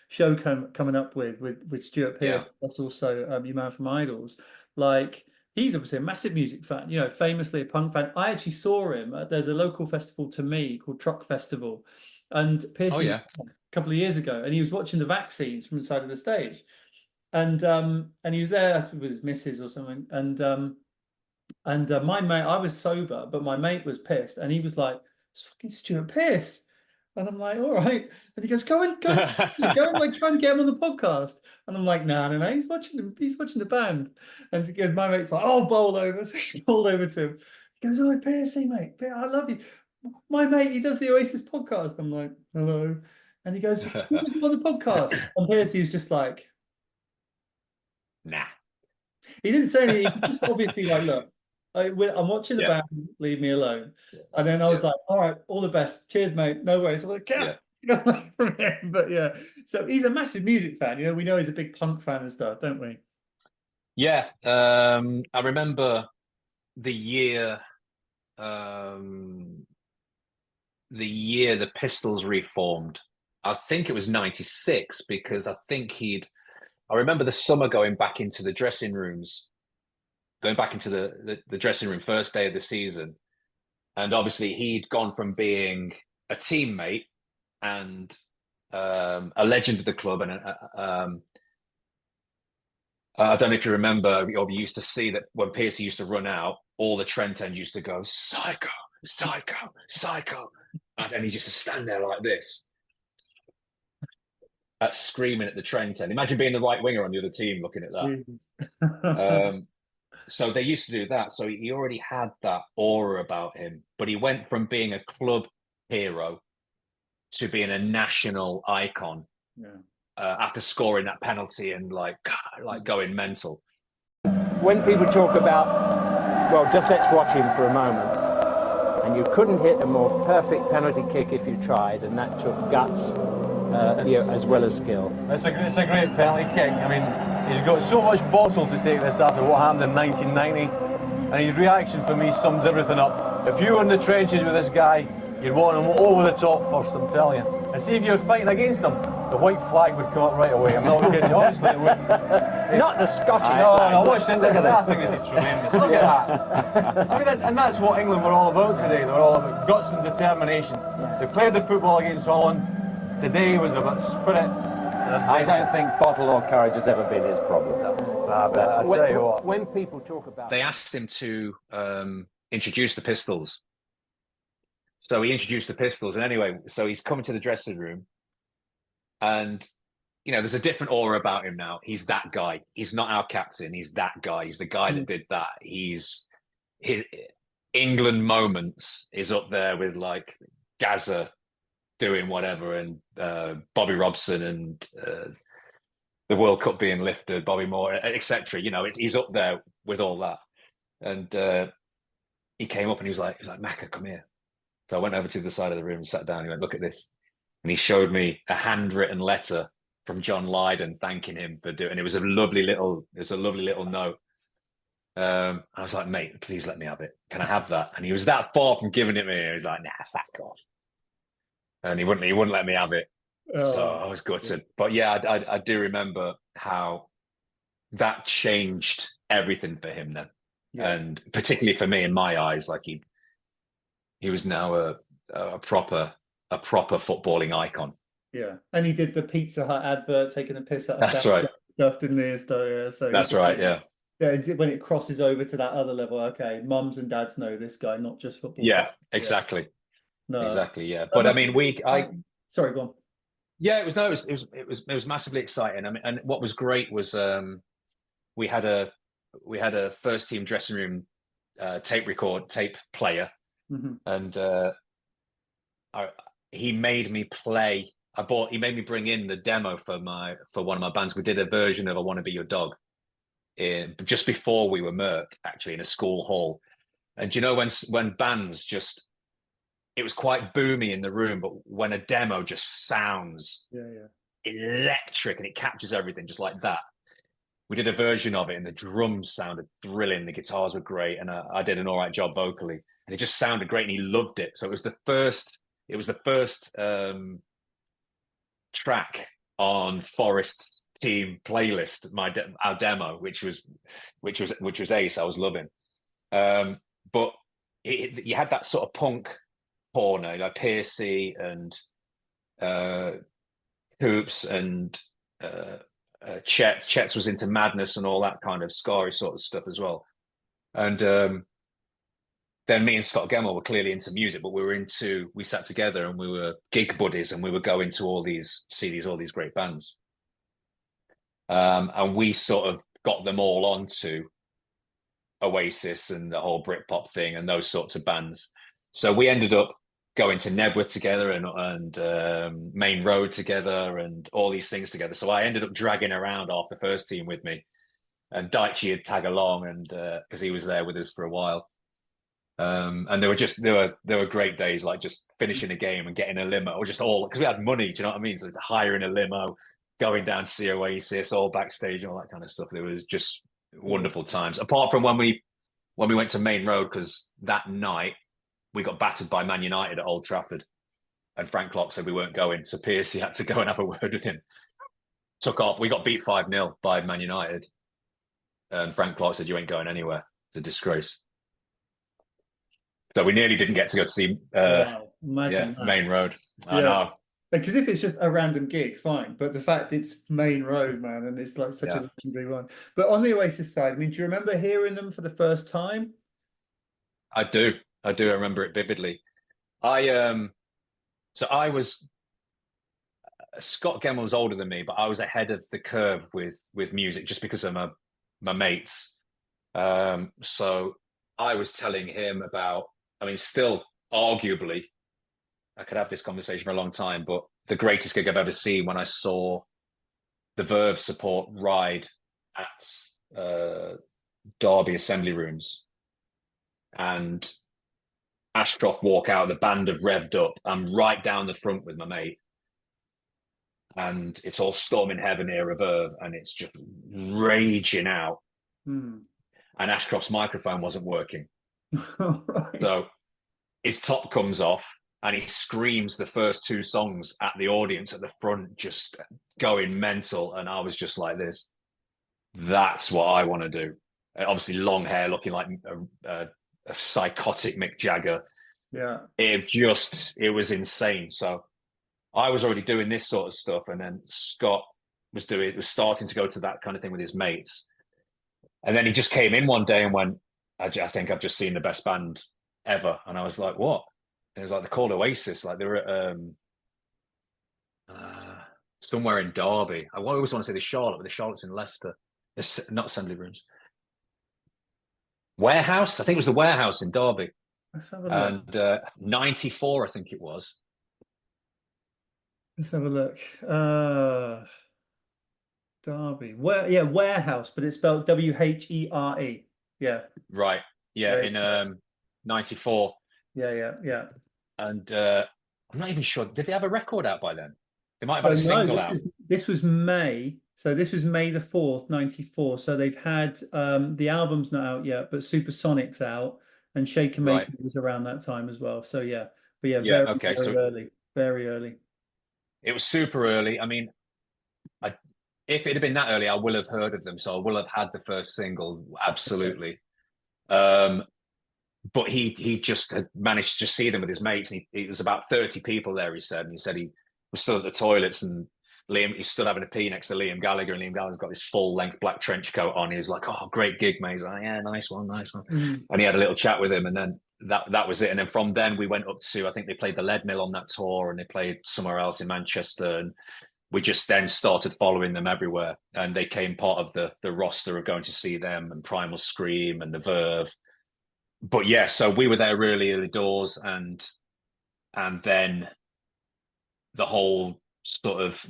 show coming up with Stuart Pearce. Yeah. That's also your man from Idols. Like, he's obviously a massive music fan, you know, famously a punk fan. I actually saw him. There's a local festival to me called Truck Festival, and Pearce a couple of years ago, and he was watching the Vaccines from the side of the stage, and he was there with his missus or something, and my mate, I was sober, but my mate was pissed, and he was like, "It's fucking Stuart Pearce," and I'm like, "All right," and he goes, "Go and like try and get him on the podcast," and I'm like, "No, he's watching the band," and my mate's like, "Oh, bowl over," so she bowled over to him. He goes, "Oh, Piercy, mate, I love you. My mate, he does the Oasis podcast." I'm like, "Hello," and he goes, "You want to go on the podcast?" And Piercy was just like, "Nah." He didn't say anything. He was just obviously like, "Look, I'm watching the band, leave me alone." And then I was like, "All right, all the best. Cheers, mate. No worries." I'm like, from him. But yeah, so he's a massive music fan. You know, we know he's a big punk fan and stuff, don't we? Yeah. I remember the year the Pistols reformed. I think it was 96, because I remember the summer going back into the dressing rooms, going back into the dressing room first day of the season. And obviously he'd gone from being a teammate and a legend of the club. And I don't know if you remember, or you used to see that when Piercy used to run out, all the Trent ends used to go, "Psycho, psycho, psycho." And he used to stand there like this. screaming at the Trent end. Imagine being the right winger on the other team looking at that. So they used to do that. So he already had that aura about him, but he went from being a club hero to being a national icon after scoring that penalty and like going mental. When people talk about, well, just let's watch him for a moment, and you couldn't hit a more perfect penalty kick if you tried, and that took guts as well as skill. It's a great penalty kick. I mean, he's got so much bottle to take this after what happened in 1990, and his reaction for me sums everything up. If you were in the trenches with this guy, you'd want him over the top first, I'm telling you. And see if you're fighting against him, the white flag would come up right away. I'm not kidding, honestly it would. Not the Scottish flag. No, watch this. I think this is tremendous. Look at that. I mean, and that's what England were all about today. They were all about guts and determination. They played the football against Holland. Today was about spirit. I don't think bottle or courage has ever been his problem, though. But I tell you what. When people talk about... They asked him to introduce the Pistols. So he introduced the Pistols. And anyway, so he's coming to the dressing room. And, you know, there's a different aura about him now. He's that guy. He's not our captain. He's that guy. He's the guy that did that. His England moments is up there with, like, Gazza doing whatever, and Bobby Robson, and the World Cup being lifted, Bobby Moore, etc. You know, he's up there with all that. And he came up and he was like, Macca, come here. So I went over to the side of the room and sat down. He went, look at this. And he showed me a handwritten letter from John Lydon thanking him for doing. And it was a lovely little note. I was like, mate, please let me have it. Can I have that? And he was that far from giving it me. He was like, nah, fuck off. And he wouldn't let me have it. So I was gutted. But yeah, I do remember how that changed everything for him then. Yeah. And particularly for me, in my eyes, like he was now a proper footballing icon. Yeah, and he did the Pizza Hut advert, taking a piss out of that's right stuff, didn't he? So that's right, yeah. When it crosses over to that other level, okay, mums and dads know this guy, not just football. Yeah, exactly. Yeah. No, exactly. Yeah, but I mean, sorry, go on. Yeah, it was massively exciting. I mean, and what was great was we had a first team dressing room tape player. Mm-hmm. And he made me play. He made me bring in the demo for one of my bands. We did a version of "I Want to Be Your Dog" just before we were Merc, actually, in a school hall. And you know, when bands just, it was quite boomy in the room, but when a demo just sounds electric and it captures everything just like that. We did a version of it, and the drums sounded thrilling. The guitars were great, and I did an all right job vocally. And it just sounded great, and he loved it. So it was the first track on Forest's team playlist, our demo, which was ace. I was loving. But you had that sort of punk corner, like Piercy and Hoops and Chet's was into Madness and all that kind of scary sort of stuff as well. And then me and Scott Gemmell were clearly into music, but we sat together and we were gig buddies, and we were going to all these great bands. And we sort of got them all onto Oasis and the whole Britpop thing and those sorts of bands. So we ended up going to Nebworth together and Main Road together and all these things together. So I ended up dragging around half the first team with me, and Daichi would tag along, and because he was there with us for a while. And there were great days, like just finishing a game and getting a limo, or just all, because we had money, do you know what I mean? So hiring a limo, going down to see Oasis, all backstage and all that kind of stuff. There was just wonderful times. Apart from when we went to Main Road, because that night we got battered by Man United at Old Trafford, and Frank Clark said we weren't going, so Piercy had to go and have a word with him. Took off. We got beat 5-0 by Man United, and Frank Clark said, "You ain't going anywhere. It's a disgrace." So we nearly didn't get to go to see Main Road. I know. Because if it's just a random gig, fine. But the fact it's Main Road, man, and it's like such a legendary one. But on the Oasis side, I mean, do you remember hearing them for the first time? I do. I remember it vividly. Scott Gemmell was older than me, but I was ahead of the curve with music just because of my mates. So I was telling him about, I mean, still arguably, I could have this conversation for a long time, but the greatest gig I've ever seen when I saw the Verve support Ride at Derby Assembly Rooms, and Ashcroft walk out, the band have revved up. I'm right down the front with my mate, and it's all Storming Heaven era Verve, and it's just raging out. And Ashcroft's microphone wasn't working. Right. So his top comes off and he screams the first two songs at the audience at the front, just going mental. And I was just like this. That's what I want to do. Obviously long hair, looking like a psychotic Mick Jagger. Yeah. It was insane. So I was already doing this sort of stuff. And then Scott was starting to go to that kind of thing with his mates. And then he just came in one day and went, I think I've just seen the best band ever. And I was like, what? And it was like, they're called Oasis. Like they were at somewhere in Derby. I always want to say the Charlotte, but the Charlotte's in Leicester. It's not Assembly Rooms. Warehouse. I think it was the Warehouse in Derby. Let's have a look. And 94, I think it was. Let's have a look. Derby. Warehouse, but it's spelled W-H-E-R-E. Yeah. Right. Yeah, in 94. Yeah. And I'm not even sure. Did they have a record out by then? They might have had a single out. This was May. So this was May the 4th, 94. So they've had the album's not out yet, but Supersonic's out, and Shake and Make It was around that time as well. So yeah. But yeah, very early. Very early. It was super early. I mean, if it had been that early, I will have heard of them. So I will have had the first single. Absolutely. But he just had managed to see them with his mates. And he was about 30 people there, he said. And he said he was still at the toilets, and he stood having a pee next to Liam Gallagher, and Liam Gallagher's got this full length black trench coat on. He was like, "Oh, great gig, mate." He's like, "Yeah, nice one." And he had a little chat with him, and then that was it. And then from then we went up to, I think they played the Lead Mill on that tour, and they played somewhere else in Manchester, and we just then started following them everywhere, and they came part of the roster of going to see them and Primal Scream and the Verve. But yeah, so we were there really early doors, and then the whole sort of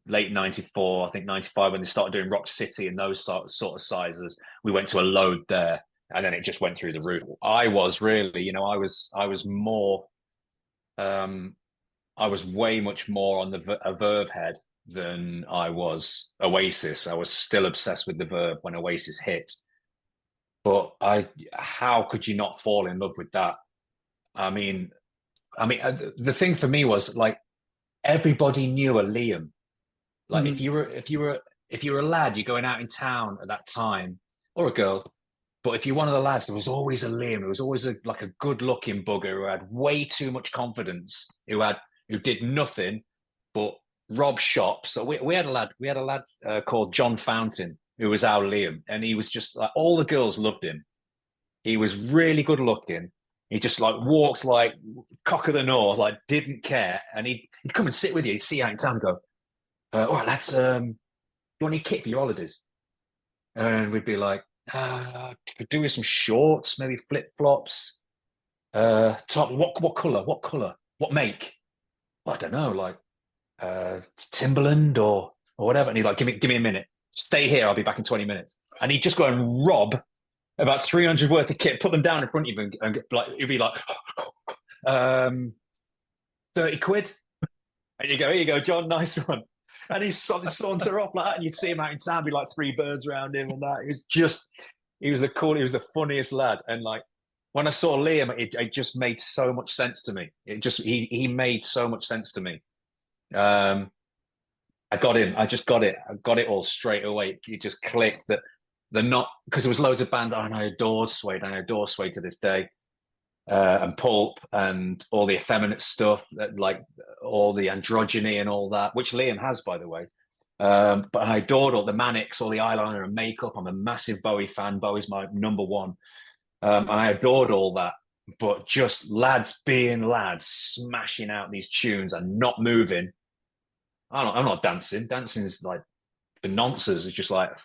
late 94, I think 95, when they started doing Rock City and those sort of sizes, we went to a load there, and then it just went through the roof. I was really, I was more, I was way much more on a Verve head than I was Oasis. I was still obsessed with the Verve when Oasis hit. But how could you not fall in love with that? I mean, the thing for me was like everybody knew a Liam. Like if you were a lad, you're going out in town at that time, or a girl. But if you're one of the lads, there was always a Liam. There was always a good-looking bugger who had way too much confidence, who did nothing but rob shops. So we had a lad called John Fountain, who was our Liam, and he was just like, all the girls loved him. He was really good looking. He just like walked like cock of the north, like didn't care. And he'd come and sit with you. He'd see you out in town and go, all right, lads, do you want any kit for your holidays? And we'd be like, could do with some shorts, maybe flip-flops. Top, what colour? What make? Well, I don't know, like Timberland or whatever. And he's like, give me a minute. Stay here, I'll be back in 20 minutes. And he'd just go and rob about 300 worth of kit, put them down in front of you, and like it'd be like 30 quid. And you go, here you go, John, nice one. And he'd saunter off like that, and you'd see him out in town, be like 3 birds around him and that. He was the funniest lad. And like when I saw Liam, it just made so much sense to me. He made so much sense to me. I got him. I just got it. I got it all straight away. It just clicked that they're not, because there was loads of bands, and I adore Suede. I adore Suede to this day, and Pulp and all the effeminate stuff, like all the androgyny and all that, which Liam has, by the way. But I adored all the Manics, all the eyeliner and makeup. I'm a massive Bowie fan. Bowie's my number one. And I adored all that. But just lads being lads, smashing out these tunes and not moving. I'm not dancing. Dancing's like the nonsense. It's just like,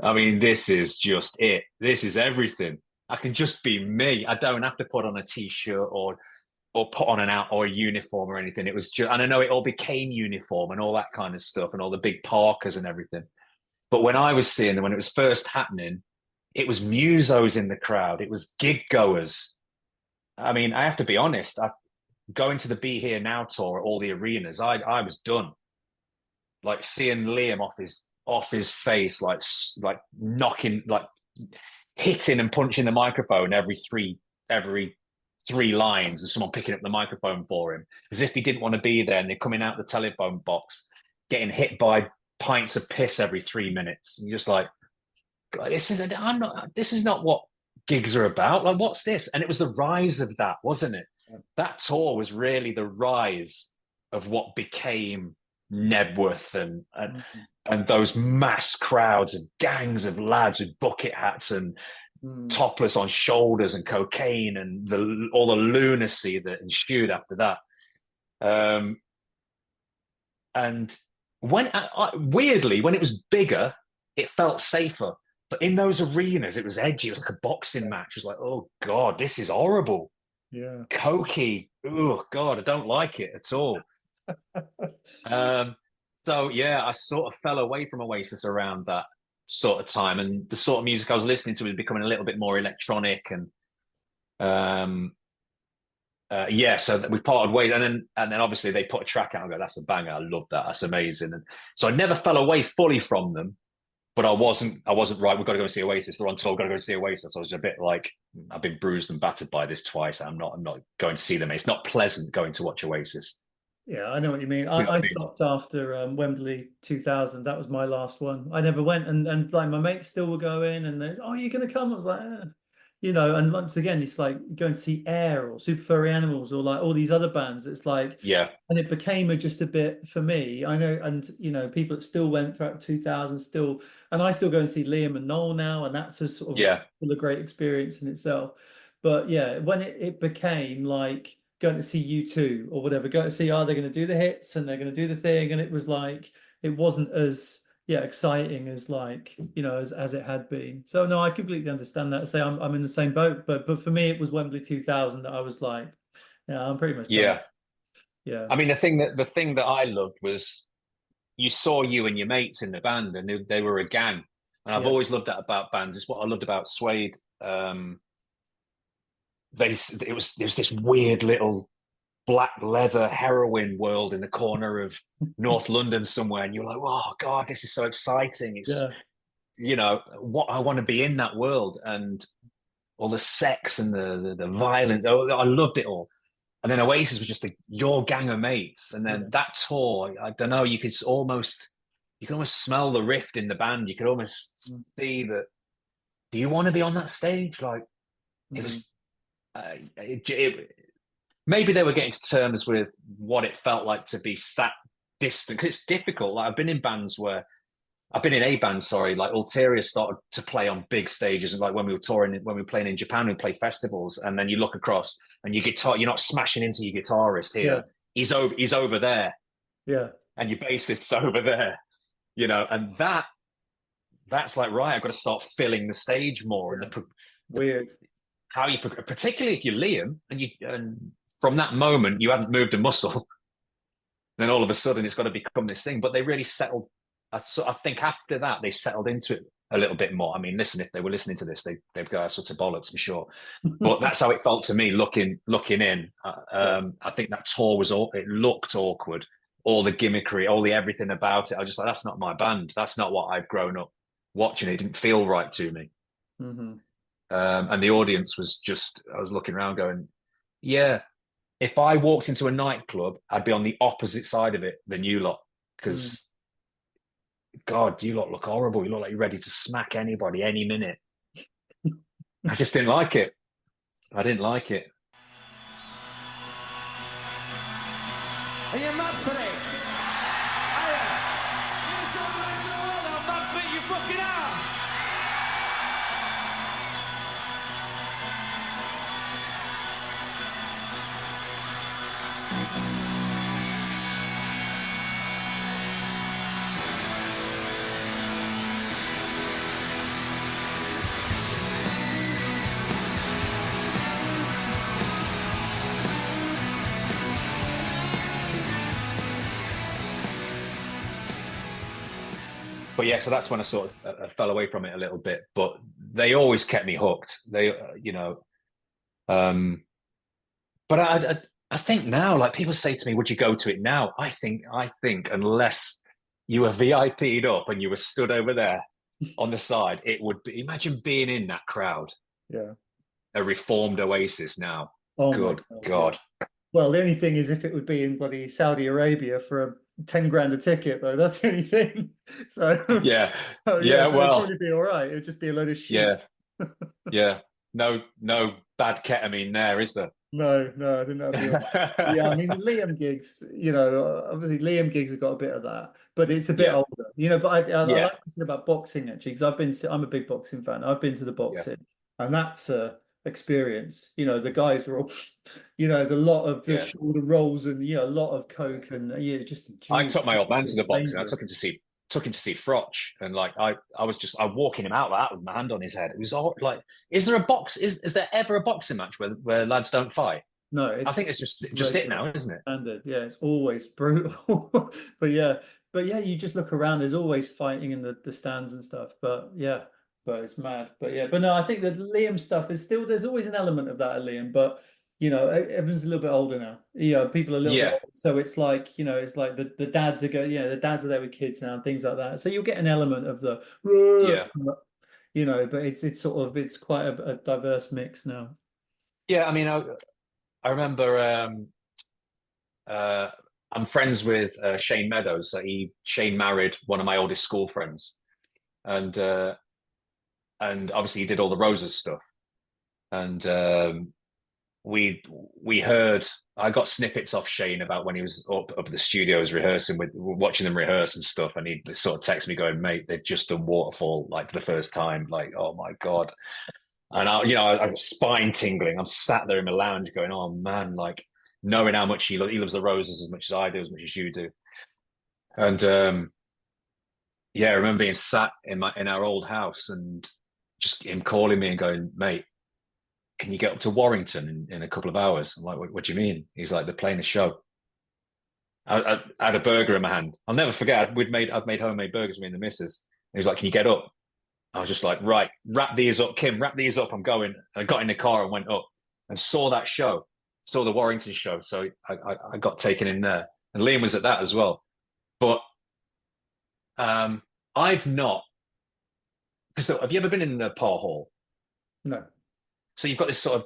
I mean, this is just it. This is everything. I can just be me. I don't have to put on a t-shirt or put on or a uniform or anything. It was just, and I know it all became uniform and all that kind of stuff and all the big parkas and everything. But when I was seeing them, when it was first happening, it was musos in the crowd. It was gig goers. I mean, I have to be honest. Going to the Be Here Now tour at all the arenas, I was done. Like seeing Liam off his face, like knocking, like hitting and punching the microphone every three lines, and someone picking up the microphone for him, as if he didn't want to be there, and they're coming out the telephone box, getting hit by pints of piss every 3 minutes. And you're just like, God, this is not what gigs are about. Like, what's this? And it was the rise of that, wasn't it? That tour was really the rise of what became Nebworth and those mass crowds and gangs of lads with bucket hats and topless on shoulders and cocaine and all the lunacy that ensued after that. And when weirdly, when it was bigger, it felt safer. But in those arenas, it was edgy. It was like a boxing match. It was like, oh God, this is horrible. Yeah. Cokey. Oh God, I don't like it at all. So yeah, I sort of fell away from Oasis around that sort of time, and the sort of music I was listening to was becoming a little bit more electronic, and so we parted ways, and then obviously they put a track out and I go, that's a banger, I love that, that's amazing. And so I never fell away fully from them, but I wasn't right, we've got to go and see Oasis, they're on tour, we've got to go and see Oasis. I was a bit like, I've been bruised and battered by this twice, I'm not going to see them. It's not pleasant going to watch Oasis. Yeah, I know what you mean. I stopped after Wembley 2000. That was my last one. I never went, and like my mates still were going, and they're, oh, you're gonna come? I was like, and once again, it's like going to see Air or Super Furry Animals or like all these other bands. It's like, yeah, and it became just a bit for me. I know, and people that still went throughout 2000 still, and I still go and see Liam and Noel now, and that's a sort of a great experience in itself. But yeah, when it became like going to see U2 or whatever, going to see, they're going to do the hits and they're going to do the thing, and it was like, it wasn't as exciting as like as it had been. So no, I completely understand that. Say I'm in the same boat, but for me it was Wembley 2000 that I was like, I'm pretty much done. Yeah. I mean, the thing that I loved was you saw you and your mates in the band, and they were a gang, and I've always loved that about bands. It's what I loved about Suede. There's this weird little black leather heroin world in the corner of North London somewhere, and you're like, oh God, this is so exciting. It's what I want to be in that world, and all the sex and the violence. I loved it all. And then Oasis was just your gang of mates, and then that tour, I don't know, you could almost smell the rift in the band. You could almost see that. Do you want to be on that stage? Like it was. Maybe they were getting to terms with what it felt like to be that distant, because it's difficult. Like I've been in a band, like Ulterior started to play on big stages, and like when we were playing in Japan, we play festivals, and then you look across and your guitar, you're not smashing into your guitarist here. He's over there. Yeah. And your bassist's over there. And that's like, right, I've got to start filling the stage more. And weird. How you, particularly if you're Liam, and from that moment you haven't moved a muscle, then all of a sudden it's got to become this thing. But they really settled. I think after that they settled into it a little bit more. I mean, listen, if they were listening to this, they'd go, "Such a bollocks," I'm sure. But that's how it felt to me looking in. I think that tour it looked awkward. All the gimmickry, all the everything about it. I was just like, that's not my band. That's not what I've grown up watching. It didn't feel right to me. Mm-hmm. And the audience was just, I was looking around going, yeah, if I walked into a nightclub, I'd be on the opposite side of it than you lot. Because, God, you lot look horrible. You look like you're ready to smack anybody any minute. I just didn't like it. I didn't like it. Are you mad for it? Are you? You're so nice in the world, I'm mad for it, you fucking are. but yeah, so that's when I sort of fell away from it a little bit. But they always kept me hooked. They, but I think now, like people say to me, "Would you go to it now?" I think unless you were VIP'd up and you were stood over there on the side, it would be. Imagine being in that crowd. Yeah, a reformed Oasis now. Oh Good God. Well, the only thing is if it would be in bloody Saudi Arabia for 10 grand a ticket, though, that's the only thing. So yeah, well, it'd probably be all right. It'd just be a load of shit. Yeah. No bad ketamine there, is there? No, I think that'd be all right. Yeah, I mean the Liam gigs, obviously Liam gigs have got a bit of that, but it's a bit older, but I like to say about boxing actually, because I'm a big boxing fan. I've been to the boxing and that's experience. The guys are all, there's a lot of the shoulder rolls and a lot of coke and just. I took my old man to the boxing. I took him to see Frotch, and like I was walking him out like that with my hand on his head. It was all like, is there there ever a boxing match where lads don't fight? No, I think it's just it now, isn't it? Standard, yeah, it's always brutal. but you just look around. There's always fighting in the stands and stuff. But it's mad. But no, I think that Liam stuff is still. There's always an element of that at Liam, but. Everyone's a little bit older now. People are a little bit older. So it's like, it's like the dads are going, the dads are there with kids now and things like that. So you'll get an element of the, but it's quite a diverse mix now. Yeah, I mean, I remember I'm friends with Shane Meadows. Shane married one of my oldest school friends, and obviously he did all the Roses stuff, and. We heard, I got snippets off Shane about when he was up at the studios rehearsing, watching them rehearse and stuff, and he sort of texted me going, "Mate, they've just done Waterfall like for the first time, like, oh my God." And I was spine tingling. I'm sat there in my lounge going, "Oh man," like knowing how much he loves the Roses as much as I do, as much as you do. And I remember being sat in our old house and just him calling me and going, "Mate, can you get up to Warrington in a couple of hours?" I'm like, what do you mean? He's like, they're playing a show. I had a burger in my hand. I'll never forget. I'd made homemade burgers, me and the missus. And he was like, "Can you get up?" I was just like, "Right, wrap these up, Kim, wrap these up. I'm going." And I got in the car and went up and saw that show, saw the Warrington show. So I got taken in there. And Liam was at that as well. But I've not, because have you ever been in the Parr Hall? No. So you've got this sort of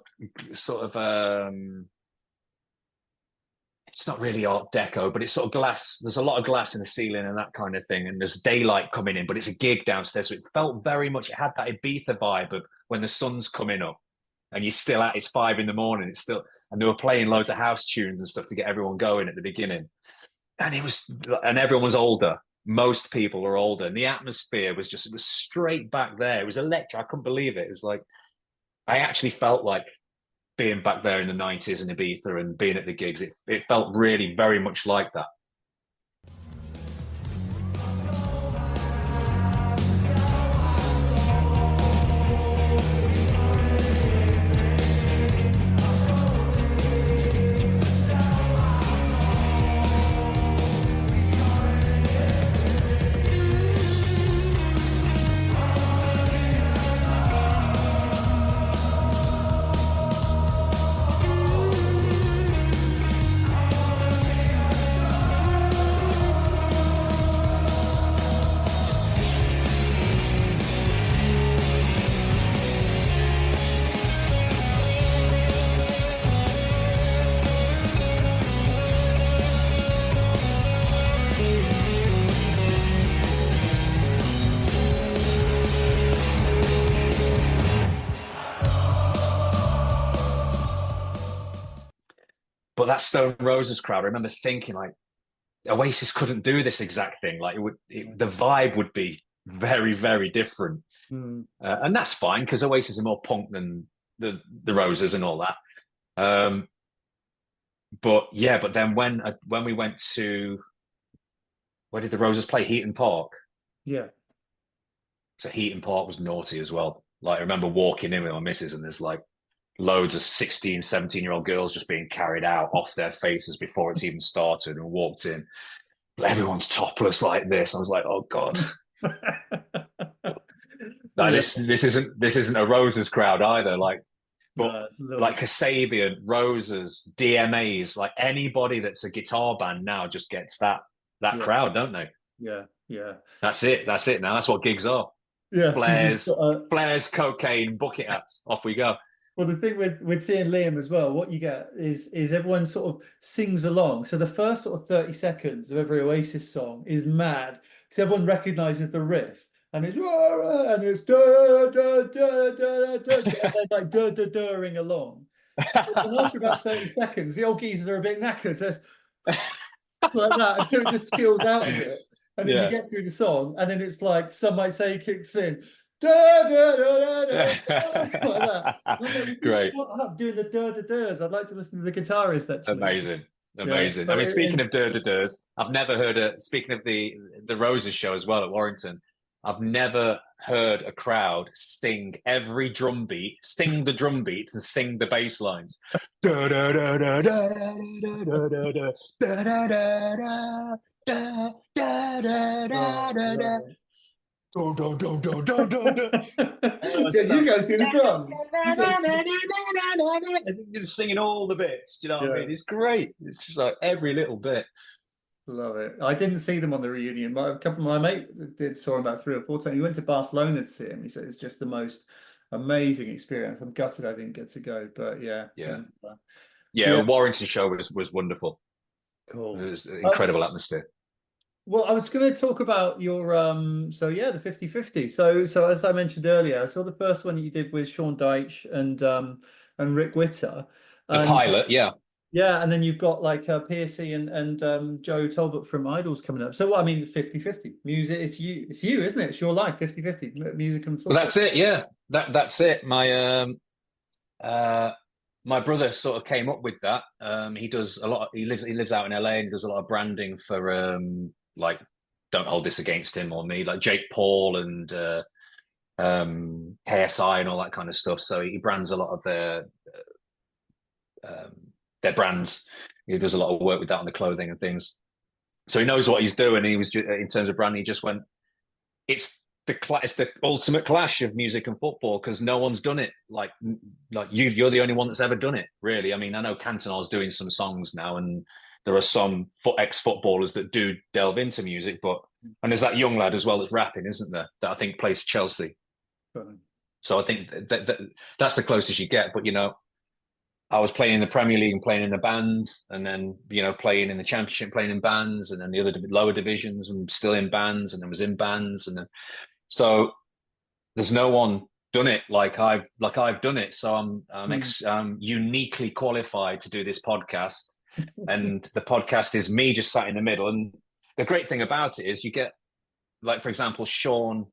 it's not really Art Deco, but it's sort of glass. There's a lot of glass in the ceiling and that kind of thing. And there's daylight coming in, but it's a gig downstairs. So it felt very much, it had that Ibiza vibe of when the sun's coming up and you're still it's 5 a.m. And they were playing loads of house tunes and stuff to get everyone going at the beginning. And everyone was older. Most people were older. And the atmosphere was it was straight back there. It was electric. I couldn't believe it. It was like, I actually felt like being back there in the 90s in Ibiza and being at the gigs. It felt really very much like that. But that Stone Roses crowd, I remember thinking like, Oasis couldn't do this exact thing. Like the vibe would be very, very different. And that's fine because Oasis are more punk than the Roses and all that. But then when we went to, where did the Roses play? Heaton Park. Yeah. So Heaton Park was naughty as well. Like I remember walking in with my missus and there's like loads of 16, 17-year-old girls just being carried out off their faces before it's even started and walked in. Everyone's topless like this. I was like, oh God. No, this isn't a Roses crowd either. Like, but No, like Kasabian, Roses, DMAs, like anybody that's a guitar band now just gets that crowd, don't they? Yeah. That's it. Now that's what gigs are. Yeah. Flares, cocaine, bucket hats. Off we go. Well, the thing with seeing Liam as well, what you get is everyone sort of sings along. So the first sort of 30 seconds of every Oasis song is mad because everyone recognizes the riff. And it's da da da da da, and then like da da daing along. And after about 30 seconds, the old geezers are a bit knackered, so it's like that until it just chills out a bit. And then you get through the song, and then it's like some might say it kicks in. Da, da, da, da, da, like that. Great. Shut up doing the da da da's. I'd like to listen to the guitarist actually. Amazing. Yeah, I mean, speaking of da da da's, I've never heard speaking of the Roses show as well at Warrington, I've never heard a crowd sing every drum beat, sing the drum beats and sing the bass lines. Da da da da da da da da da da da da da da da da da. You guys do the drums. You're singing all the bits. Do you know what I mean? It's great. It's just like every little bit. Love it. I didn't see them on the reunion. My mate saw him about 3 or 4 times. He went to Barcelona to see him. He said it's just the most amazing experience. I'm gutted I didn't get to go, but yeah. Warrington show was wonderful. Cool. It was an incredible atmosphere. Well, I was going to talk about your the 50/50. So as I mentioned earlier, I saw the first one that you did with Sean Deitch and Rick Witter. The pilot, yeah. Yeah, and then you've got like Piercy and Joe Talbot from Idols coming up. So I mean 50/50. Music, it's you, isn't it? It's your life, 50/50. Music and football. Well, that's it, yeah. That's it. My brother sort of came up with that. He does a lot. He lives out in LA and does a lot of branding for like, don't hold this against him or me, like Jake Paul and KSI and all that kind of stuff. So he brands a lot of their brands. He does a lot of work with that on the clothing and things. So he knows what he's doing. He was just, in terms of branding, he just went, it's the ultimate clash of music and football because no one's done it like you're the only one that's ever done it, really. I mean, I know Cantona's doing some songs now, and there are some ex-footballers that do delve into music, and there's that young lad as well that's rapping, isn't there? That I think plays for Chelsea. So I think that's the closest you get. But I was playing in the Premier League and playing in a band, and then playing in the Championship, playing in bands, and then the other lower divisions, and still in bands, and then was in bands, and then so there's no one done it like I've done it. So I'm uniquely qualified to do this podcast. And the podcast is me just sat in the middle. And the great thing about it is you get, like, for example, Sean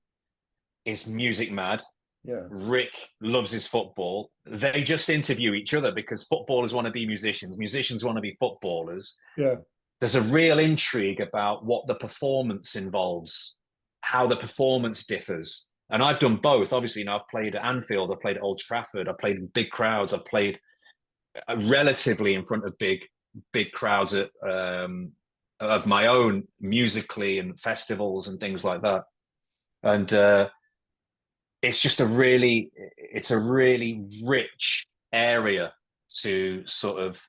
is music mad. Yeah. Rick loves his football. They just interview each other because footballers want to be musicians. Musicians want to be footballers. Yeah. There's a real intrigue about what the performance involves, how the performance differs. And I've done both. Obviously, I've played at Anfield, I've played at Old Trafford, I've played in big crowds, I've played relatively in front of big crowds of my own musically and festivals and things like that. And it's just a really rich area to sort of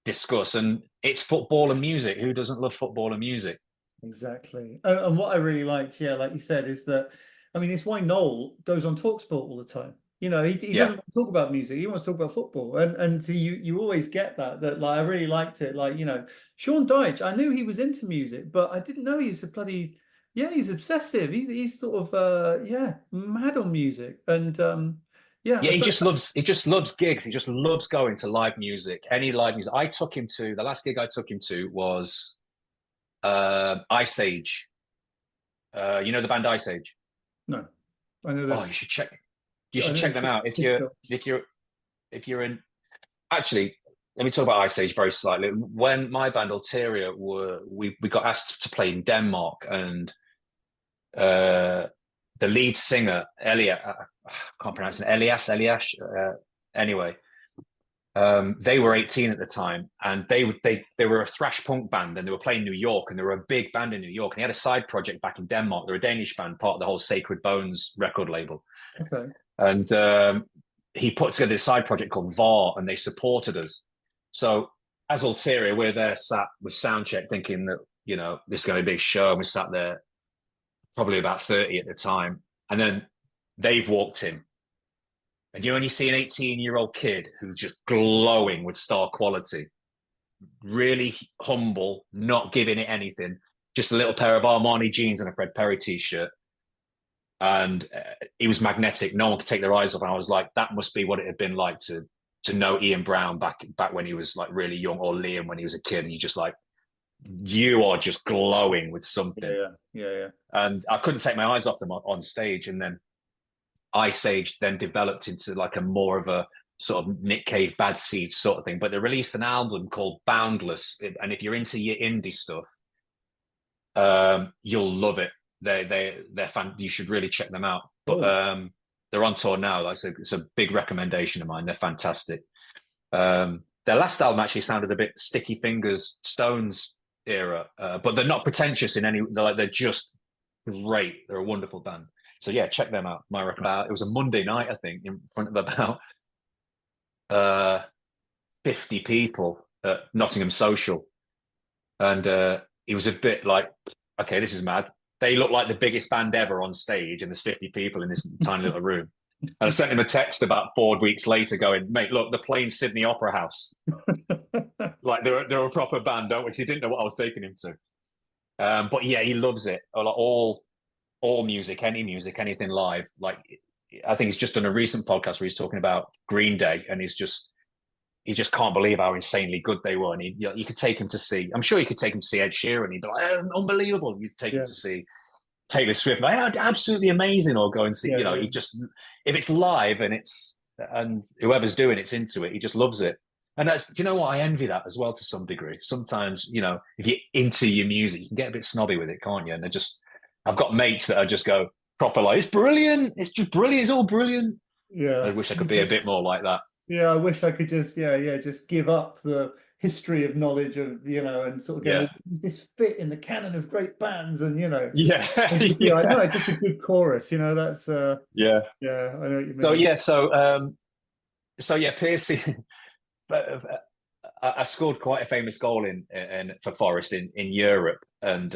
discuss. And it's football and music. Who doesn't love football and music? Exactly. And what I really liked, like you said, is that, I mean, it's why Noel goes on TalkSport all the time. He doesn't want to talk about music. He wants to talk about football. And so you always get that like, I really liked it. Like, Sean Deitch, I knew he was into music, but I didn't know he was a bloody, he's obsessive. He's sort of, mad on music. And he just loves gigs. He just loves going to live music, any live music. The last gig I took him to was Ice Age. The band Ice Age? No, I know that. Oh, you should check. You should check them out if you're in. Actually, let me talk about Ice Age very slightly. When my band Ulterior we got asked to play in Denmark, and the lead singer Elias, I can't pronounce it. Elias. Anyway, They were 18 at the time, and they were a thrash punk band, and they were playing New York, and they were a big band in New York. And he had a side project back in Denmark. They're a Danish band, part of the whole Sacred Bones record label. Okay. And he put together this side project called VAR, and they supported us. So as Ulterior, we're there sat with soundcheck thinking that, you know, this is going to be a big show. And we sat there probably about 30 at the time. And then they've walked in. And you only see an 18-year-old kid who's just glowing with star quality, really humble, not giving it anything, just a little pair of Armani jeans and a Fred Perry t-shirt. And he was magnetic. No one could take their eyes off. And I was like, that must be what it had been like to know Ian Brown back when he was like really young, or Liam when he was a kid. And you just like, you are just glowing with something. Yeah. And I couldn't take my eyes off them on stage. And then Ice Age then developed into like a more of a sort of Nick Cave, Bad Seeds sort of thing. But they released an album called Boundless. And if you're into your indie stuff, you'll love it. They're fan. You should really check them out. But they're on tour now. Like, so it's a big recommendation of mine. They're fantastic. Their last album actually sounded a bit Sticky Fingers, Stones era, but they're not pretentious in any. They're just great. They're a wonderful band. So yeah, check them out. My recommendation. It was a Monday night, I think, in front of about 50 people at Nottingham Social, and it was a bit like, okay, this is mad. They look like the biggest band ever on stage, and there's 50 people in this tiny little room. And I sent him a text about 4 weeks later going, mate, look, they're playing Sydney Opera House. Like, they're a proper band, don't we? Because he didn't know what I was taking him to. But yeah, he loves it. Like, all music, any music, anything live. Like, I think he's just done a recent podcast where he's talking about Green Day, and he just can't believe how insanely good they were. And you could take him to see, I'm sure you could take him to see Ed Sheeran. He'd be like, unbelievable. You could take him to see Taylor Swift, like, absolutely amazing. Or go and see, he just, if it's live and whoever's doing it's into it, he just loves it. And that's, you know what? I envy that as well to some degree. Sometimes, if you're into your music, you can get a bit snobby with it, can't you? And I've got mates that just go proper like, it's brilliant. It's just brilliant. It's all brilliant. Yeah. I wish I could be a bit more like that. Yeah, I wish I could just give up the history of knowledge of, and sort of go, does this fit in the canon of great bands? And, I know, just a good chorus, that's, I know what you mean. So Piercy, I scored quite a famous goal for Forest in Europe. And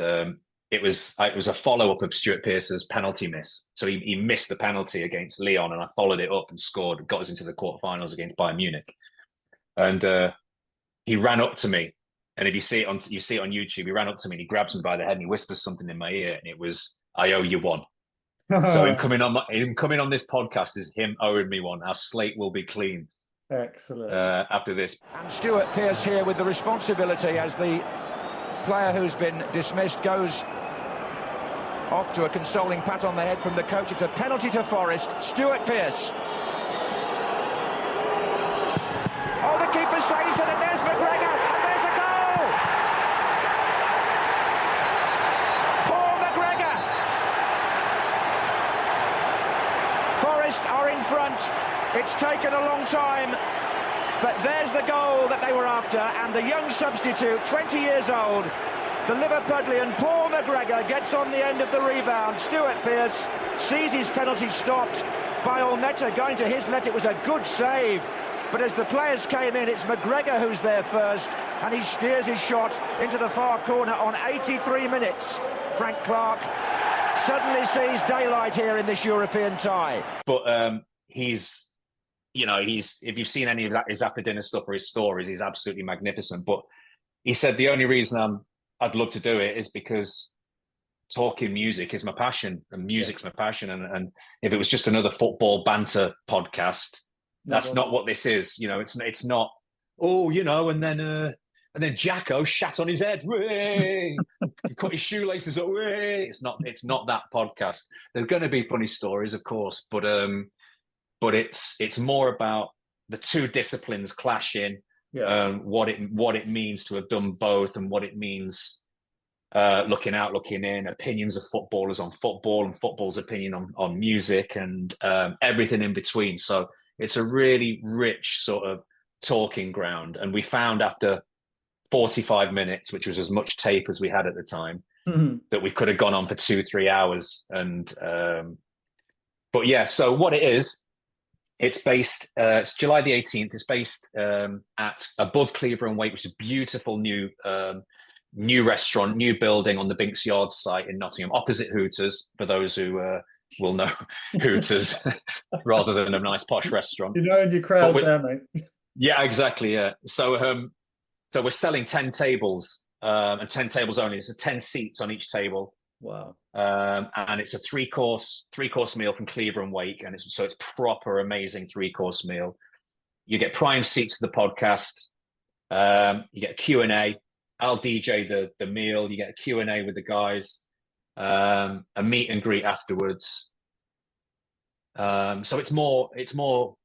it was a follow-up of Stuart Pearce's penalty miss. So he missed the penalty against Lyon, and I followed it up and scored, got us into the quarterfinals against Bayern Munich. And he ran up to me, and if you see it on YouTube, he ran up to me and he grabs me by the head and he whispers something in my ear, and it was, "I owe you one." So him coming on this podcast is him owing me one. Our slate will be clean. Excellent. After this. And Stuart Pearce here with the responsibility as the player who's been dismissed goes off to a consoling pat on the head from the coach. It's a penalty to Forest. Stuart Pearce. Oh, the keeper saves it, and there's McGregor, and there's a goal! Paul McGregor! Forest are in front. It's taken a long time, but there's the goal that they were after, and the young substitute, 20 years old, the Liverpudlian Paul McGregor, gets on the end of the rebound. Stuart Pearce sees his penalty stopped by Olmeta going to his left. It was a good save, but as the players came in, it's McGregor who's there first, and he steers his shot into the far corner on 83 minutes. Frank Clark suddenly sees daylight here in this European tie. But he's if you've seen any of his after dinner stuff or his stories, he's absolutely magnificent. But he said the only reason I'd love to do it is because talking music is my passion, and music's my passion. And if it was just another football banter podcast, that's not what this is. It's not. And then Jacko shat on his head. He cut his shoelaces up. It's not that podcast. There's going to be funny stories, of course, but it's more about the two disciplines clashing. What it means to have done both, and what it means looking out, looking in, opinions of footballers on football, and football's opinion on music, and everything in between. So it's a really rich sort of talking ground. And we found after 45 minutes, which was as much tape as we had at the time, that we could have gone on for 2-3 hours. And but yeah, so what it is, it's based, it's July the 18th. It's based at Above Cleaver and Wake, which is a beautiful new restaurant, new building on the Binks Yard site in Nottingham, opposite Hooters, for those who will know Hooters, rather than a nice posh restaurant. You know, in your crowd there, mate. Yeah, exactly. Yeah. So we're selling 10 tables and 10 tables only. So 10 seats on each table. Wow. And it's a three-course meal from Cleaver and Wake, and it's proper amazing 3-course meal. You get prime seats to the podcast. You get a Q&A. I'll DJ the meal. You get a Q&A with the guys. A meet and greet afterwards. So it's more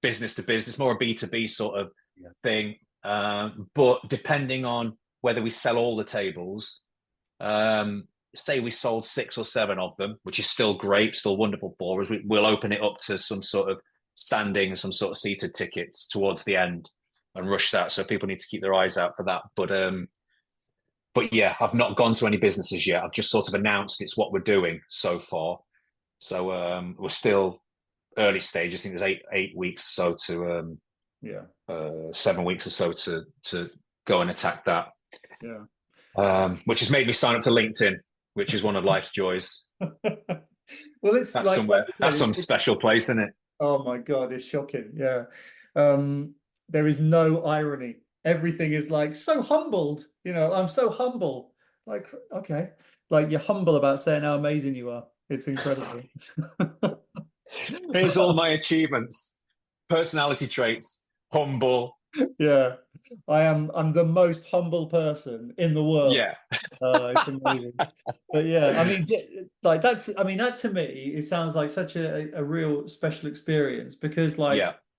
business to business, more a B2B sort of thing. But depending on whether we sell all the tables, say we sold 6 or 7 of them, which is still great, still wonderful for us, we'll open it up to some sort of standing, some sort of seated tickets towards the end and rush that. So people need to keep their eyes out for that. But yeah, I've not gone to any businesses yet. I've just sort of announced it's what we're doing so far. So we're still early stage. I think there's eight weeks or so to 7 weeks or so to go and attack that. Yeah. Which has made me sign up to LinkedIn, which is one of life's joys. Well, it's that's somewhere. That's some special place, isn't it? Oh my God, it's shocking. Yeah. There is no irony. Everything is like so humbled. You know, I'm so humble. Like, okay, like you're humble about saying how amazing you are. It's incredible. Here's all my achievements, personality traits, humble. Yeah, I'm the most humble person in the world. Yeah. It's amazing. But yeah, I mean, like that to me, it sounds like such a real special experience, because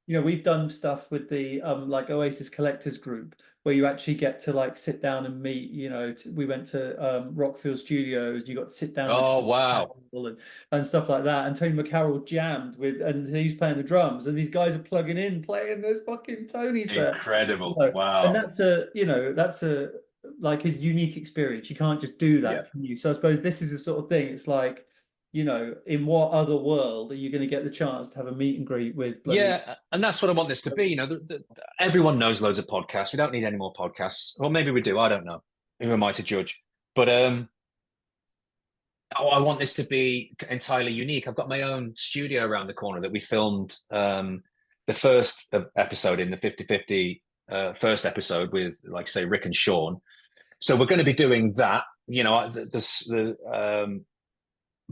you know, we've done stuff with the like Oasis Collectors Group, where you actually get to like sit down and meet. You know, we went to Rockfield Studios. You got to sit down. Oh wow! And stuff like that. And Tony McCarroll jammed with, and he's playing the drums, and these guys are plugging in, playing. There's fucking Tony's there. Incredible! You know? Wow! And that's a like a unique experience. You can't just do that, can you? So I suppose this is the sort of thing. It's like, you know, in what other world are you going to get the chance to have a meet and greet with? Yeah, and that's what I want this to be. You know, everyone knows loads of podcasts. We don't need any more podcasts. Well, maybe we do. I don't know. Who am I to judge? But I want this to be entirely unique. I've got my own studio around the corner that we filmed the first episode in the 50/50 first episode with, like, say, Rick and Sean. So we're going to be doing that. You know,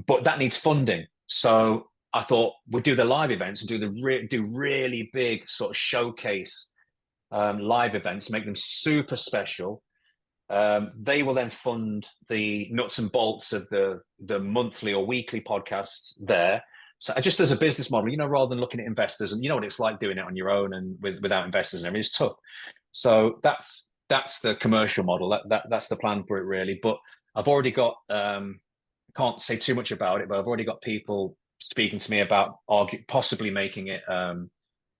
but that needs funding. So I thought we'd do the live events and do really big sort of showcase live events, make them super special. They will then fund the nuts and bolts of the monthly or weekly podcasts there. So just as a business model, you know, rather than looking at investors, and you know what it's like doing it on your own and without investors and everything, it's tough. So that's the commercial model. That's the plan for it, really. But I've already got can't say too much about it, but I've already got people speaking to me about possibly making it a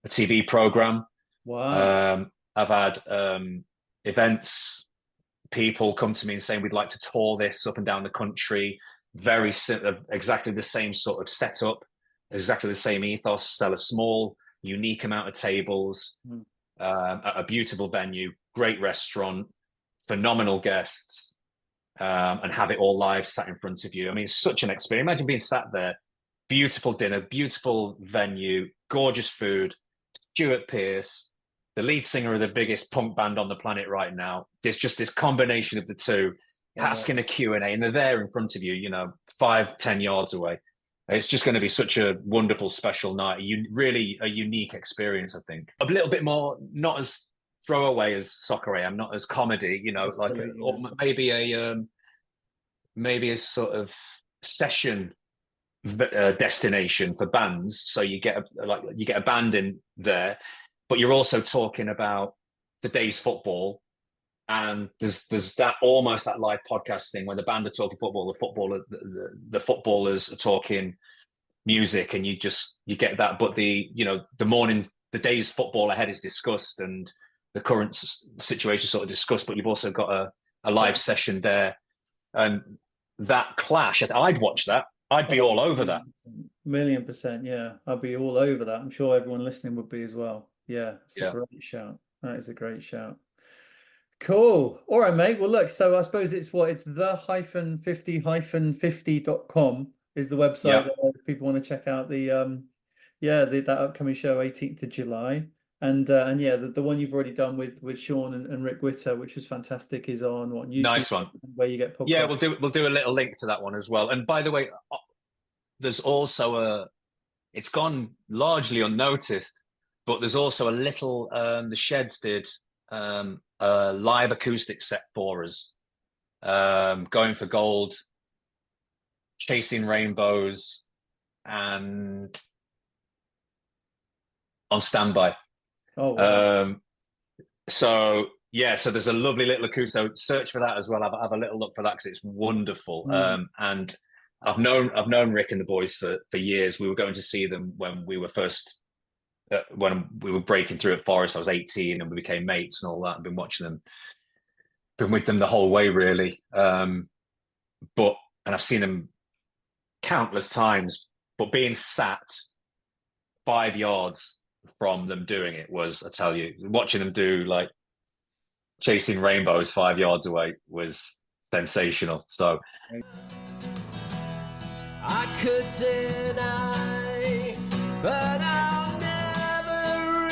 TV program. Wow. I've had events, people come to me and saying we'd like to tour this up and down the country. Very exactly the same sort of setup, exactly the same ethos. Sell a small, unique amount of tables at a beautiful venue, great restaurant, phenomenal guests. And have it all live sat in front of you. I mean, it's such an experience. Imagine being sat there, beautiful dinner, beautiful venue, gorgeous food, Stuart Pearce, the lead singer of the biggest punk band on the planet right now. There's just this combination of the two, asking a Q&A, and they're there in front of you, you know, 5-10 yards away. It's just going to be such a wonderful, special night. Really a unique experience, I think. A little bit more, not as throwaway as Soccer AM, not as comedy, you know, like or maybe a sort of session destination for bands. So you get a band in there, but you're also talking about the day's football, and there's that almost that live podcast thing where the band are talking football, the footballers are talking music, and you get that. But the morning the day's football ahead is discussed and the current situation sort of discussed, but you've also got a live session there, and that clash. I'd watch that. I'd be all over that. 1,000,000%. Yeah, I'd be all over that. I'm sure everyone listening would be as well. Yeah, it's a great shout. That is a great shout. Cool. All right, mate. Well, look, so I suppose it's the-50-50.com is the website if people want to check out that upcoming show, 18th of July. And the one you've already done with Sean and Rick Witter, which was fantastic, is on what YouTube? Nice one. Where you get podcasts. Yeah, we'll do a little link to that one as well. And by the way, there's also it's gone largely unnoticed, but there's also a little the Sheds did a live acoustic set for us, Going for Gold, Chasing Rainbows, and On Standby. Oh, wow. So there's a lovely little acoustic. So search for that as well. Have a little look for that because it's wonderful. And I've known Rick and the boys for years. We were going to see them when we were when we were breaking through at Forest. I was 18 and we became mates and all that. I've been watching them, been with them the whole way really. And I've seen them countless times. But being sat 5 yards from them doing it was, I tell you, watching them do like Chasing Rainbows 5 yards away was sensational. So I could deny, but I'll never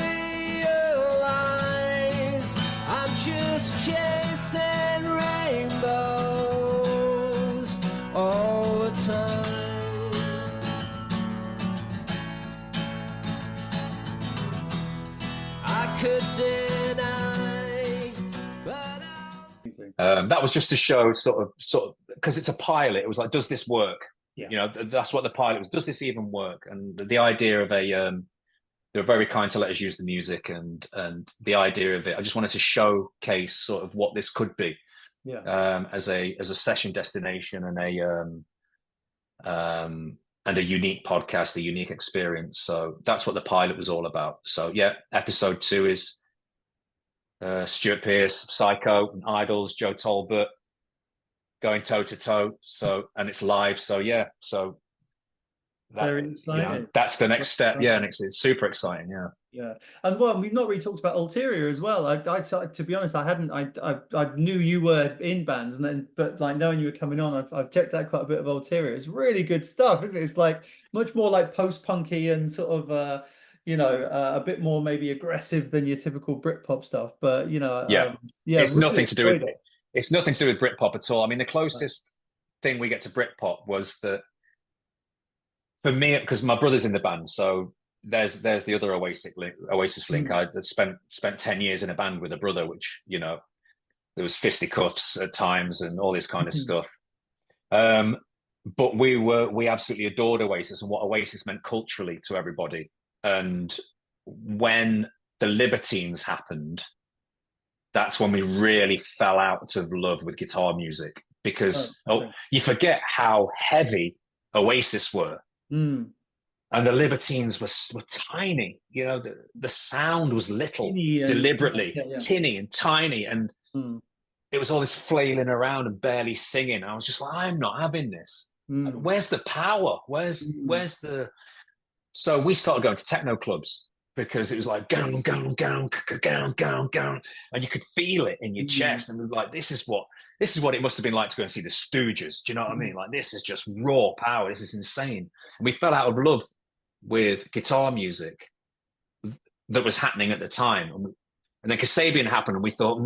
realize I'm just chasing rainbows all the time. I could deny, but that was just to show sort of because it's a pilot. It was like, does this work? Yeah. You know, that's what the pilot was. Does this even work? And the idea of they were very kind to let us use the music and the idea of it. I just wanted to showcase sort of what this could be, as a session destination and a unique podcast, a unique experience. So that's what the pilot was all about. So yeah, episode 2 is Stuart Pearce, Psycho, and Idols, Joe Talbot, going toe to toe. So, and it's live. So yeah, very exciting. That's the next step. Yeah, and it's super exciting. Yeah, and well, we've not really talked about Ulterior as well. I to be honest, I knew you were in bands, but like knowing you were coming on, I've checked out quite a bit of Ulterior. It's really good stuff, isn't it? It's like much more like post-punky and sort of a bit more maybe aggressive than your typical Britpop stuff. But it's really nothing to do with it. It's nothing to do with Britpop at all. I mean, the closest thing we get to Britpop was that for me, because my brother's in the band, so there's the other Oasis link. I spent 10 years in a band with a brother, which, you know, there was fisticuffs at times and all this kind of stuff. But we absolutely adored Oasis and what Oasis meant culturally to everybody. And when the Libertines happened, that's when we really fell out of love with guitar music, because you forget how heavy Oasis were. And the Libertines were tiny. You know, the sound was little, deliberately tinny and tiny, and it was all this flailing around and barely singing. I was just like, I'm not having this. Where's the power? Where's the? So we started going to techno clubs because it was like and you could feel it in your chest, and we were like, this is what it must have been like to go and see the Stooges. Do you know what I mean? Like, this is just raw power. This is insane. And we fell out of love with guitar music that was happening at the time. And then Kasabian happened, and we thought,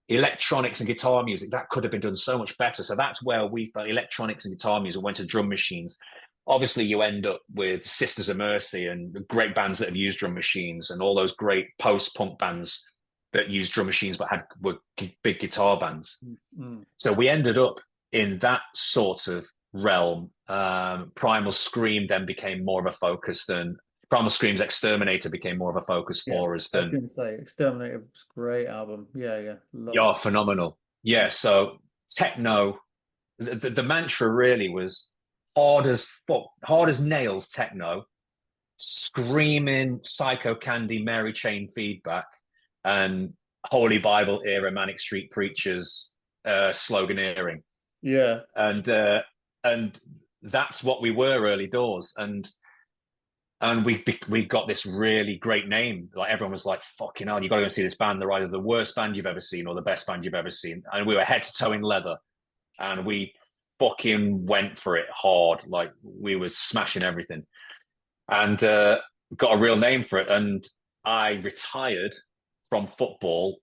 electronics and guitar music, that could have been done so much better. So that's where we felt electronics and guitar music went to drum machines. Obviously, you end up with Sisters of Mercy and great bands that have used drum machines, and all those great post-punk bands that used drum machines but were big guitar bands. So we ended up in that sort of realm. Primal Scream then became more of a focus than Primal Scream's Exterminator became more of a focus for us than. I was going to say Exterminator was a great album. Yeah, phenomenal. Yeah, so techno, the mantra really was hard as nails techno, screaming Psycho Candy, Mary Chain feedback, and Holy Bible era Manic Street Preachers sloganeering. Yeah. And that's what we were early doors. And we got this really great name. Like, everyone was like, fucking hell, you got to go see this band. They're either the worst band you've ever seen or the best band you've ever seen. And we were head to toe in leather, and we fucking went for it hard. Like, we were smashing everything, and got a real name for it. And I retired from football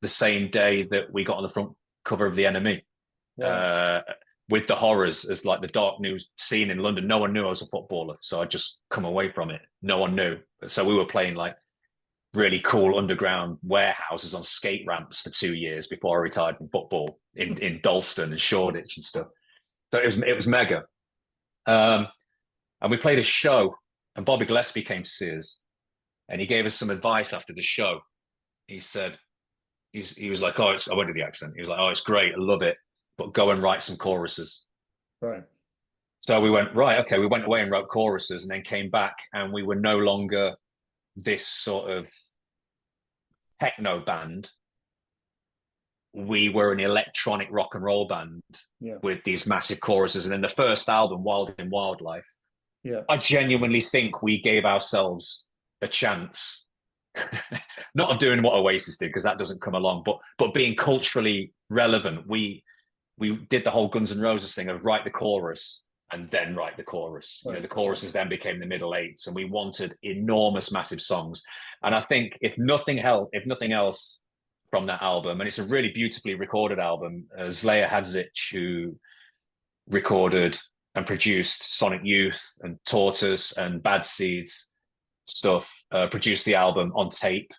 the same day that we got on the front cover of the NME. Wow. With the Horrors as like the dark news scene in London. No one knew I was a footballer, so I just come away from it. No one knew. So we were playing like really cool underground warehouses on skate ramps for 2 years before I retired from football in Dalston and Shoreditch and stuff. So it was mega. And we played a show, and Bobby Gillespie came to see us, and he gave us some advice after the show. He said, he was like, I won't do the accent. He was like, it's great, I love it, but go and write some choruses. Right. So we went, right, okay. We went away and wrote choruses, and then came back, and we were no longer this sort of techno band. We were an electronic rock and roll band with these massive choruses. And then the first album, Wild in Wildlife, I genuinely think we gave ourselves a chance, not of doing what Oasis did, because that doesn't come along, but being culturally relevant. We did the whole Guns N' Roses thing of write the chorus and then write the chorus. Right. You know, the choruses then became the middle eights, and we wanted enormous, massive songs. And I think if nothing else from that album, and it's a really beautifully recorded album, Zlaya Hadzic, who recorded and produced Sonic Youth and Tortoise and Bad Seeds stuff, produced the album on tape.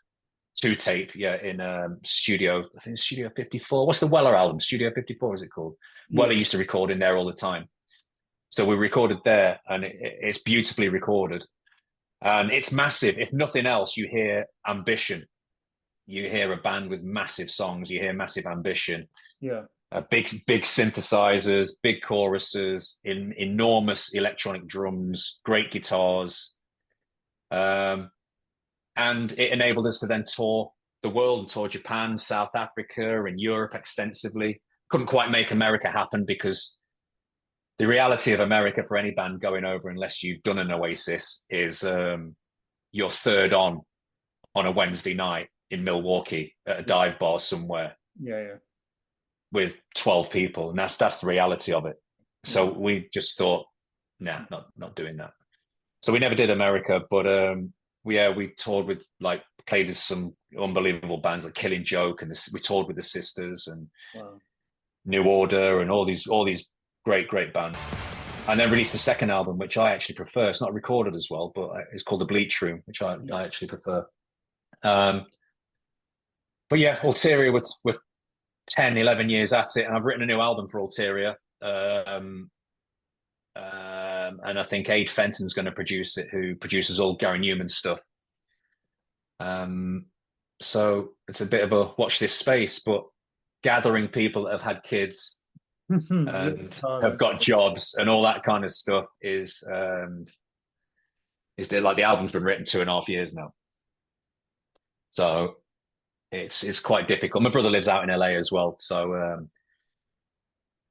In studio, I think it's Studio 54. What's the Weller album? Studio 54, is it called? Weller used to record in there all the time. So we recorded there, and it's beautifully recorded. And it's massive. If nothing else, you hear ambition. You hear a band with massive songs. You hear massive ambition. Yeah. Big synthesizers, big choruses, enormous electronic drums, great guitars. And it enabled us to then tour the world, and tour Japan, South Africa, and Europe extensively. Couldn't quite make America happen, because the reality of America for any band going over, unless you've done an Oasis, is you're third on a Wednesday night in Milwaukee at a dive bar somewhere. Yeah. With 12 people, and that's the reality of it. So we just thought, nah, not doing that. So we never did America, but we toured with, like, played with some unbelievable bands like Killing Joke, and we toured with the Sisters and New Order and all these great bands. And then released the second album, which I actually prefer. It's not recorded as well, but it's called The Bleach Room, which I actually prefer. But yeah, Ulterior with 10, 11 years at it, and I've written a new album for Ulterior. And I think Aid Fenton's going to produce it, who produces all Gary Newman stuff. So it's a bit of a watch this space, but gathering people that have had kids and have got jobs and all that kind of stuff is like, the album's been written 2.5 years now. So it's quite difficult. My brother lives out in LA as well. So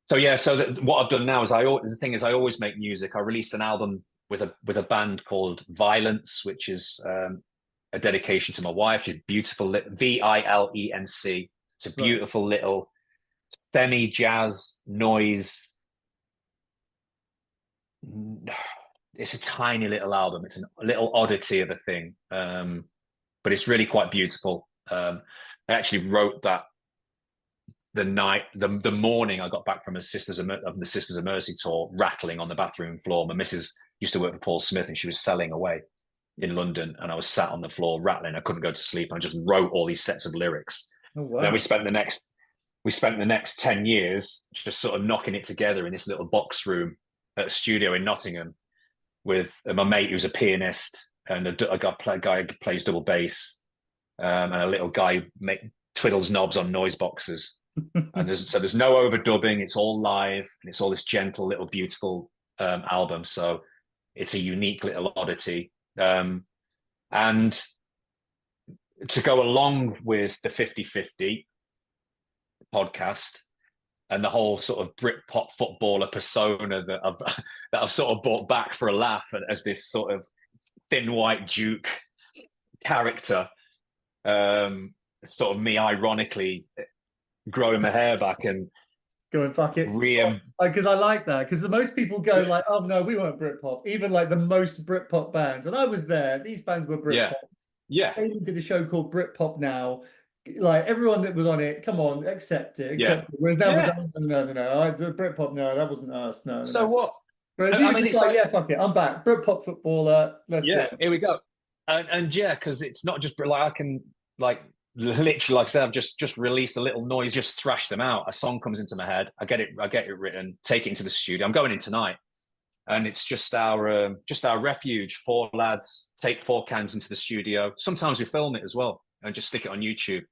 what I've done now is I always make music. I released an album with a band called Violence, which is a dedication to my wife. She's beautiful, Vilenc. It's a beautiful little semi-jazz noise. It's a tiny little album. It's a little oddity of a thing, but it's really quite beautiful. I actually wrote that the morning I got back from the Sisters of Mercy tour, rattling on the bathroom floor. My missus used to work for Paul Smith, and she was selling away in London, and I was sat on the floor rattling. I couldn't go to sleep. I just wrote all these sets of lyrics. Oh, wow. Then we spent the next 10 years just sort of knocking it together in this little box room at a studio in Nottingham with my mate who's a pianist, and a guy who plays double bass, and a little guy who twiddles knobs on noise boxes. And there's no overdubbing. It's all live, and it's all this gentle little beautiful album. So it's a unique little oddity. And to go along with the 50/50 podcast and the whole sort of Britpop footballer persona that I've sort of brought back for a laugh as this sort of thin white Duke character, sort of me ironically growing my hair back and going fuck it, because I like that, because the most people go like, oh no, we weren't Britpop, even like the most Britpop bands, and I was there, these bands were Britpop. They did a show called Britpop Now, like everyone that was on it, come on, accept it. Whereas now we're like, no, Britpop, no, that wasn't us, no. So what? Whereas you just like, yeah, fuck it, I'm back, Britpop footballer, let's do it. Here we go. And because it's not just like I can like literally, like I said, I've just released a little noise, just thrash them out. A song comes into my head, I get it written, take it into the studio. I'm going in tonight, and it's just our refuge. 4 lads take 4 cans into the studio. Sometimes we film it as well and just stick it on YouTube.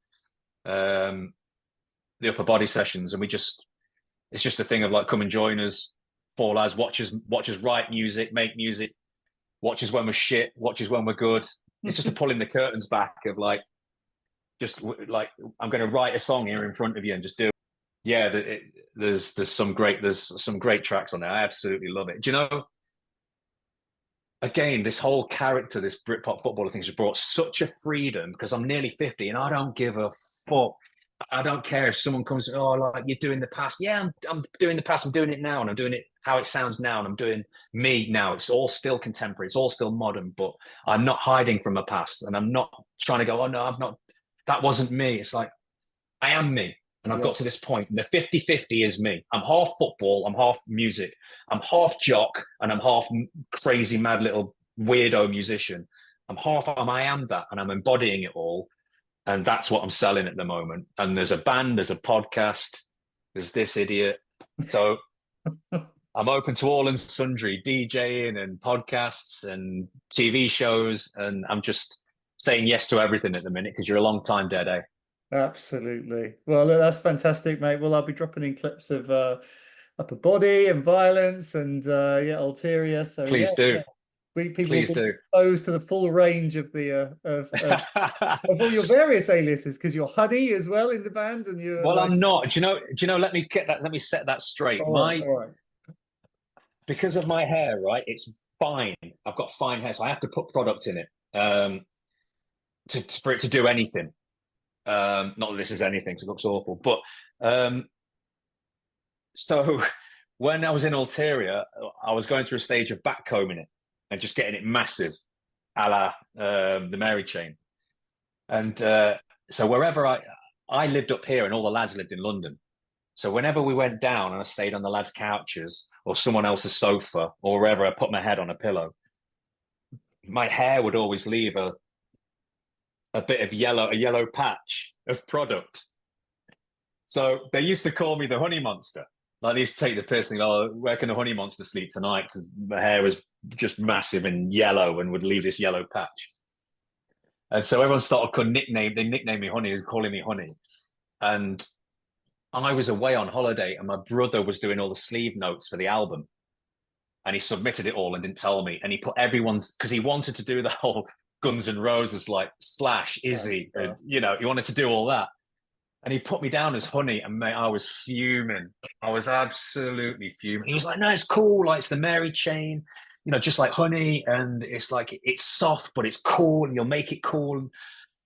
The upper body sessions, and it's just a thing of like, come and join us. 4 lads, watch us write music, make music, watch us when we're shit, watch us when we're good. It's just a pulling the curtains back of like, just like, I'm going to write a song here in front of you and just do it. Yeah, there's some great tracks on there. I absolutely love it. Do you know, again, this whole character, this Britpop footballer thing has brought such a freedom, because I'm nearly 50 and I don't give a fuck. I don't care if someone comes, oh, like, you're doing the past. Yeah, I'm doing the past. I'm doing it now, and I'm doing it how it sounds now, and I'm doing me now. It's all still contemporary. It's all still modern, but I'm not hiding from my past, and I'm not trying to go, oh no, I've not. That wasn't me. It's like, I am me. And I've got to this point. And the 50/50 is me. I'm half football. I'm half music. I'm half jock, and I'm half crazy, mad little weirdo musician. I am that, and I'm embodying it all. And that's what I'm selling at the moment. And there's a band, there's a podcast, there's this idiot. So I'm open to all and sundry, DJing and podcasts and TV shows. And I'm just saying yes to everything at the minute, because you're a long time dead, eh? Absolutely. Well, look, that's fantastic, mate. Well, I'll be dropping in clips of upper body and violence and ulterior. So please do. Yeah. People will be exposed to the full range of the of all your various aliases, because you're Honey as well in the band, and you're. Well, like... I'm not. Do you know? Let me set that straight. All right. Because of my hair, right? It's fine. I've got fine hair, so I have to put product in it for it to do anything. Not that this is anything, because it looks awful. But so when I was in Ulterior, I was going through a stage of backcombing it and just getting it massive, a la the Mary chain. And so wherever I lived up here, and all the lads lived in London. So whenever we went down and I stayed on the lads' couches or someone else's sofa or wherever I put my head on a pillow, my hair would always leave a bit of a yellow patch of product. So they used to call me the Honey Monster. Like, they used to take the piss and go, oh, where can the Honey Monster sleep tonight? Because my hair was just massive and yellow and would leave this yellow patch. And so everyone started they nicknamed me Honey, calling me Honey. And I was away on holiday, and my brother was doing all the sleeve notes for the album. And he submitted it all and didn't tell me. And he put everyone's, because he wanted to do the whole Guns N' Roses, like Slash, Izzy, and, he wanted to do all that. And he put me down as Honey, and mate, I was fuming. I was absolutely fuming. He was like, no, it's cool. Like, it's the Mary chain, just like Honey. And it's like, it's soft, but it's cool, and you'll make it cool.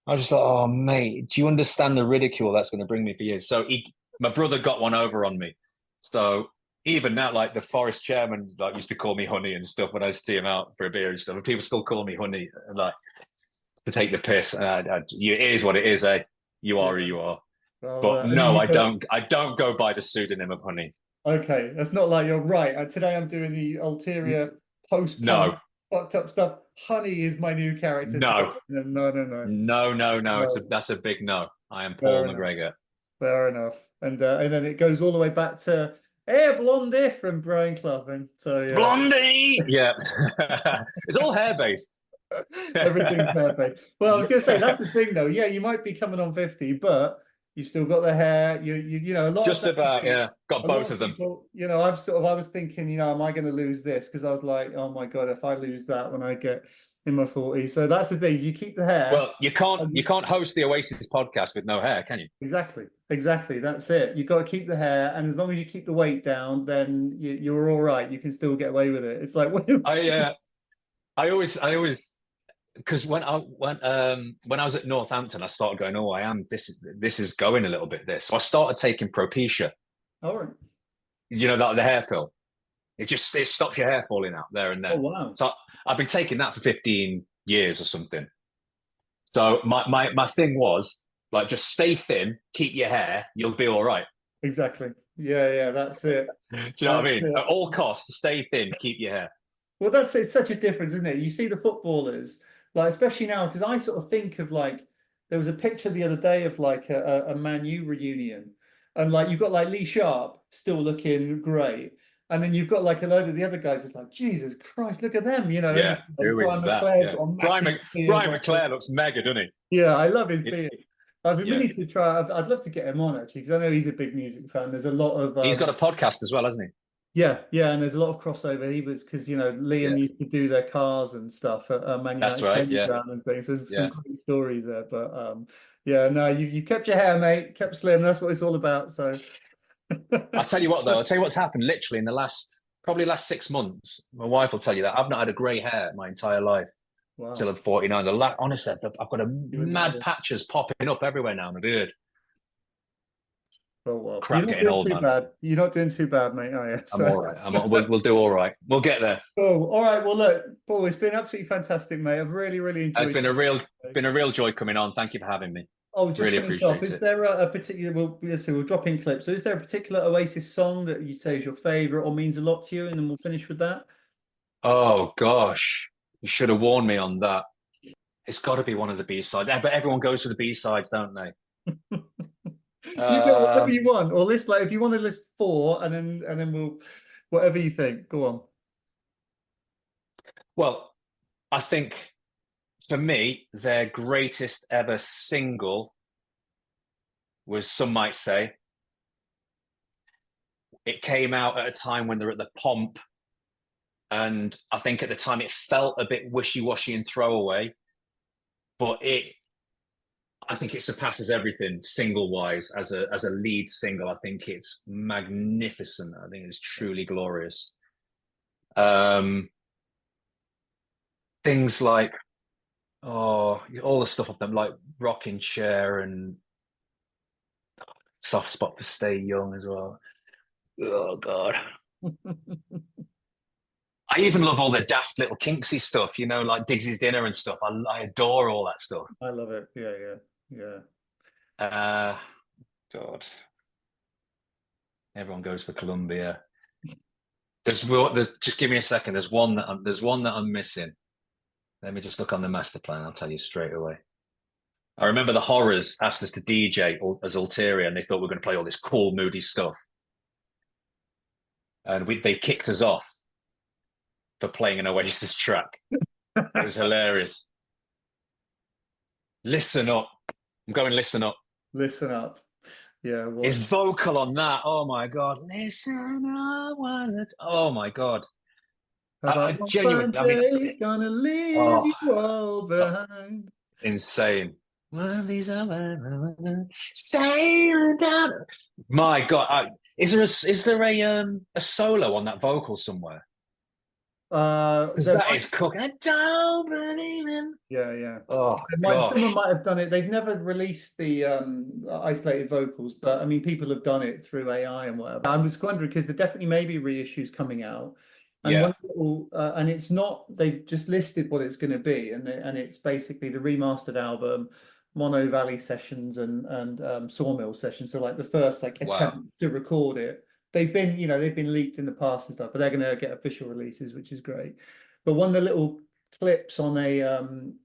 I was just like, oh, mate, do you understand the ridicule that's going to bring me for years? So my brother got one over on me. So even now, like, the Forest chairman used to call me Honey and stuff when I used to see him out for a beer and stuff. And people still call me Honey, like, to take the piss. It is what it is, eh? You are who you are. Well, but no, I don't go by the pseudonym of Honey. Okay, that's not like you're right. Today I'm doing the Ulterior post. No. Fucked up stuff. Honey is my new character. No. No. That's a big no. I am Paul McGregor. Fair enough. And then it goes all the way back to Blondie from Brian Clough. And so yeah. Blondie. Yeah. It's all hair based. Everything's hair based. Well, I was going to say, that's the thing though. Yeah, you might be coming on 50, but You've still got the hair. You know, a lot. Just of about, yeah. Got a both lot of them. people, you know, I was thinking, you know, am I going to lose this? Because I was like, oh my God, if I lose that when I get in my 40s. So that's the thing. You keep the hair. Well, you can't host the Oasis podcast with no hair, can you? Exactly. That's it. You've got to keep the hair, and as long as you keep the weight down, then you're all right. You can still get away with it. It's like I always because when I was at Northampton, I started going, oh, this is going a little bit this. So I started taking Propecia. All right. You know, that the hair pill. It stops your hair falling out there and then. Oh wow. So I've been taking that for 15 years or something. So my thing was like, just stay thin, keep your hair, you'll be all right. Exactly. Yeah, that's it. Do you know what I mean? At all costs, stay thin, keep your hair. Well, it's such a difference, isn't it? You see the footballers, like, especially now, because I sort of think of, like, there was a picture the other day of like a Man U reunion, and like you've got like Lee Sharp still looking great, and then you've got like a load of the other guys. It's like, Jesus Christ, look at them, you know. Yeah, who is that? Yeah. Brian McClare looks mega, doesn't he? Yeah, I love his beard. I've been meaning to try. I'd love to get him on actually, because I know he's a big music fan. There's a lot of. He's got a podcast as well, hasn't he? Yeah, and there's a lot of crossover. He was, because you know Liam used to do their cars and stuff at Man United. That's right. Yeah, and things. There's some great stories there, but yeah, no, you kept your hair, mate, kept slim. That's what it's all about. So I'll tell you what, though. I'll tell you what's happened literally in the probably last 6 months. My wife will tell you that I've not had a grey hair my entire life till I'm 49. Honestly, I've got a mad patches popping up everywhere now in the beard. Oh, well, crap, getting old, man. Bad. You're not doing too bad, mate, are you? I'm all right. We'll do all right. We'll get there. Oh, all right. Well, look, Paul, it's been absolutely fantastic, mate. I've really enjoyed it. It's been a real joy coming on. Thank you for having me. Oh, just really appreciate it. Is there a particular? We'll drop in clips. So, is there a particular Oasis song that you'd say is your favourite or means a lot to you? And then we'll finish with that. Oh gosh, you should have warned me on that. It's got to be one of the B-sides. But everyone goes for the B-sides, don't they? You go whatever you want, or list, like, if you want to list 4, and then we'll, whatever you think. Go on. Well, I think for me, their greatest ever single was, some might say, it came out at a time when they're at the Pomp, and I think at the time it felt a bit wishy-washy and throwaway, but I think it surpasses everything single-wise as a lead single. I think it's magnificent. I think it's truly glorious. Things like, all the stuff of them, like Rocking Chair and Soft Spot for Stay Young as well. Oh, God. I even love all the daft little kinksy stuff, you know, like Digsy's Dinner and stuff. I adore all that stuff. I love it. Yeah. God. Everyone goes for Columbia. There's just give me a second. There's one that I'm missing. Let me just look on the master plan. I'll tell you straight away. I remember the Horrors asked us to DJ as Ulterior, and they thought we were going to play all this cool, moody stuff. And they kicked us off for playing an Oasis track. It was hilarious. Listen Up. I'm going Listen Up. Listen Up. Yeah. His vocal on that. Oh my God. Listen up. Oh my God. I genuinely. Gonna leave you all behind. Insane. Sailing down. My God. Is there a solo on that vocal somewhere? Because that is cooking. I don't believe in. Yeah. Oh, someone might have done it. They've never released the isolated vocals, but I mean, people have done it through AI and whatever. I was wondering, because there definitely may be reissues coming out, and and it's not. They've just listed what it's going to be, and it's basically the remastered album, Mono Valley sessions and Sawmill sessions. So like the first attempts to record it. They've been leaked in the past and stuff, but they're going to get official releases, which is great. But one of the little clips on a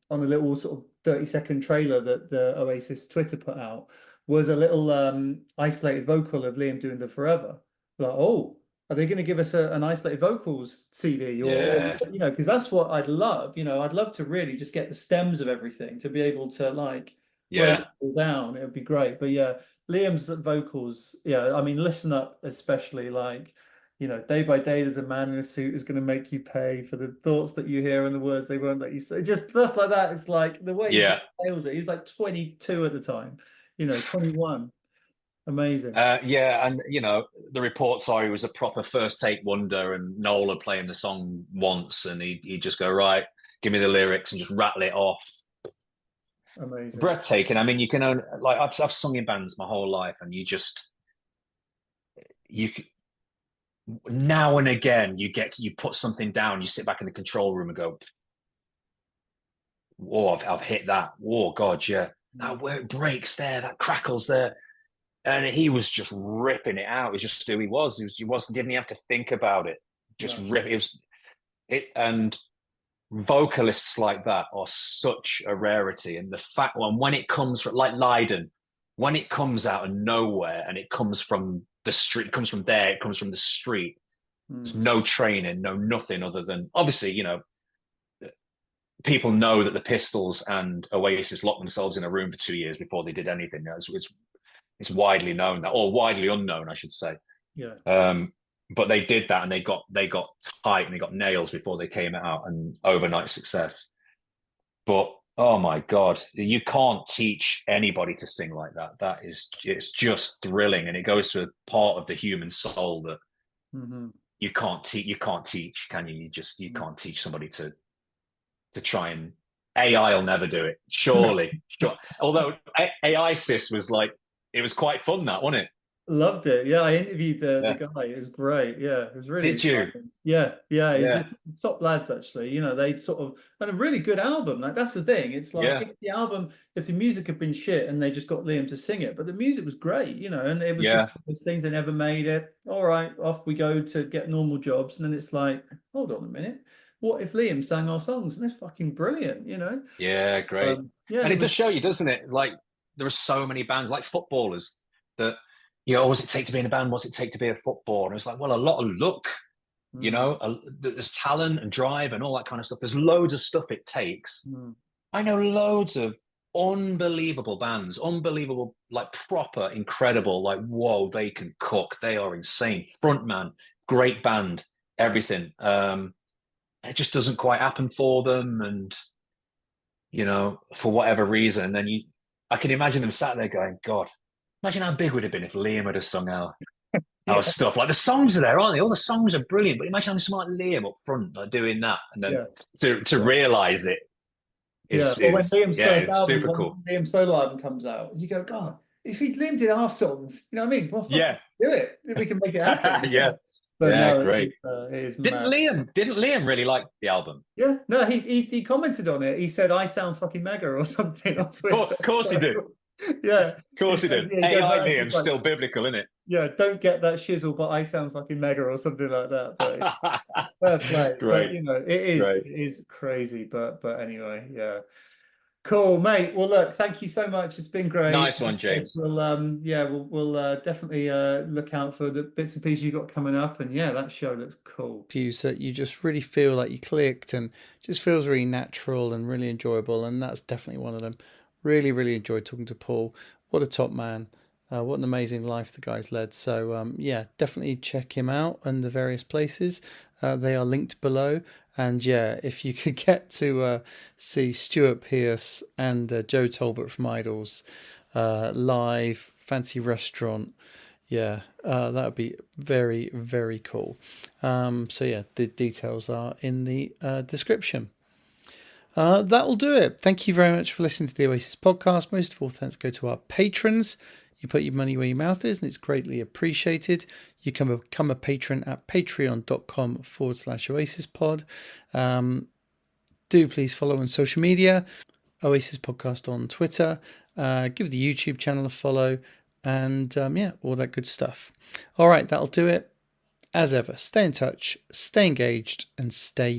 little sort of 30-second trailer that the Oasis Twitter put out was a little isolated vocal of Liam doing the Forever. Like, oh, are they going to give us an isolated vocals CD? Or because that's what I'd love. I'd love to really just get the stems of everything, to be able to, like, break it all down, it would be great. But yeah, Liam's vocals, yeah, I mean, Listen Up especially, like, you know, day by day there's a man in a suit who's going to make you pay for the thoughts that you hear and the words they won't let you say. Just stuff like that. It's like the way he just nails it. He was like 22 at the time, you know, 21. Amazing. Yeah, and you know, the reports are he was a proper first take wonder, and Noel had playing the song once and he'd just go, right, give me the lyrics and just rattle it off. Amazing. Breathtaking. I mean, you can only, like, I've sung in bands my whole life, and you now and again you put something down, you sit back in the control room and go, oh, I've hit that. Oh God, yeah. That where it breaks there, that crackles there. And he was just ripping it out. It was just who he was. Didn't have to think about it. Just rip. And vocalists like that are such a rarity. And the fact when it comes from, like Leiden, when it comes out of nowhere and it comes from the street, it comes from the street. There's no training, no nothing other than, obviously, you know, people know that the Pistols and Oasis locked themselves in a room for 2 years before they did anything. It's widely known that, or widely unknown, I should say. Yeah. But they did that, and they got tight and they got nails before they came out, and overnight success. But oh my God, you can't teach anybody to sing like that. It's just thrilling, and it goes to a part of the human soul that you can't teach, can you? You can't teach somebody to try and. AI will never do it, surely. Sure. Although AISIS was like, it was quite fun, that, wasn't it? Loved it. Yeah, I interviewed the guy. It was great. Yeah, it was really Did exciting. Yeah. He's top lads, actually. You know, they sort of had a really good album. Like, that's the thing. It's like if the music had been shit and they just got Liam to sing it, but the music was great, you know, and it was just those things, they never made it. All right, off we go to get normal jobs. And then it's like, hold on a minute. What if Liam sang our songs? And they're fucking brilliant, you know? Yeah, great. And it does show you, doesn't it? Like, there are so many bands, like footballers, that, you know, what's it take to be in a band? What's it take to be a footballer? And it's like, well, a lot of luck, you know, there's talent and drive and all that kind of stuff. There's loads of stuff it takes. I know loads of unbelievable bands, unbelievable, like proper, incredible, like, whoa, they can cook. They are insane. Frontman, great band, everything. It just doesn't quite happen for them. And, you know, for whatever reason, and then I can imagine them sat there going, God, imagine how big would it have been if Liam had sung our stuff. Like, the songs are there, aren't they? All the songs are brilliant, but imagine having someone like Liam up front, like, doing that, and then to realise it is when Liam's first album, super cool. Liam's solo album comes out, you go, God, if Liam did our songs, you know what I mean? Well, do it. If we can make it happen. But no, great. It is didn't Liam really like the album? Yeah, no, he commented on it. He said, "I sound fucking mega" or something on Twitter. Of course he did. Yeah, of course he did. AI Liam's still biblical, isn't it? Yeah, don't get that shizzle, but I sound fucking mega or something like that. But fair play. Great. But, you know, it is crazy. But anyway, yeah. Cool, mate. Well, look, thank you so much. It's been great. Nice one, James. We'll definitely look out for the bits and pieces you got coming up. And yeah, that show looks cool. Views that you just really feel like you clicked and just feels really natural and really enjoyable. And that's definitely one of them. Really, really enjoyed talking to Paul. What a top man. What an amazing life the guy's led. So, definitely check him out and the various places. They are linked below. And, if you could get to see Stuart Pearce and Joe Tolbert from Idols live, fancy restaurant, that would be very, very cool. The details are in the description. That will do it. Thank you very much for listening to the Oasis podcast. Most of all, thanks go to our patrons. You put your money where your mouth is, and it's greatly appreciated. You can become a patron at patreon.com/OasisPod. Do please follow on social media, Oasis Podcast on Twitter. Give the YouTube channel a follow, and all that good stuff. All right, that'll do it. As ever, stay in touch, stay engaged, and stay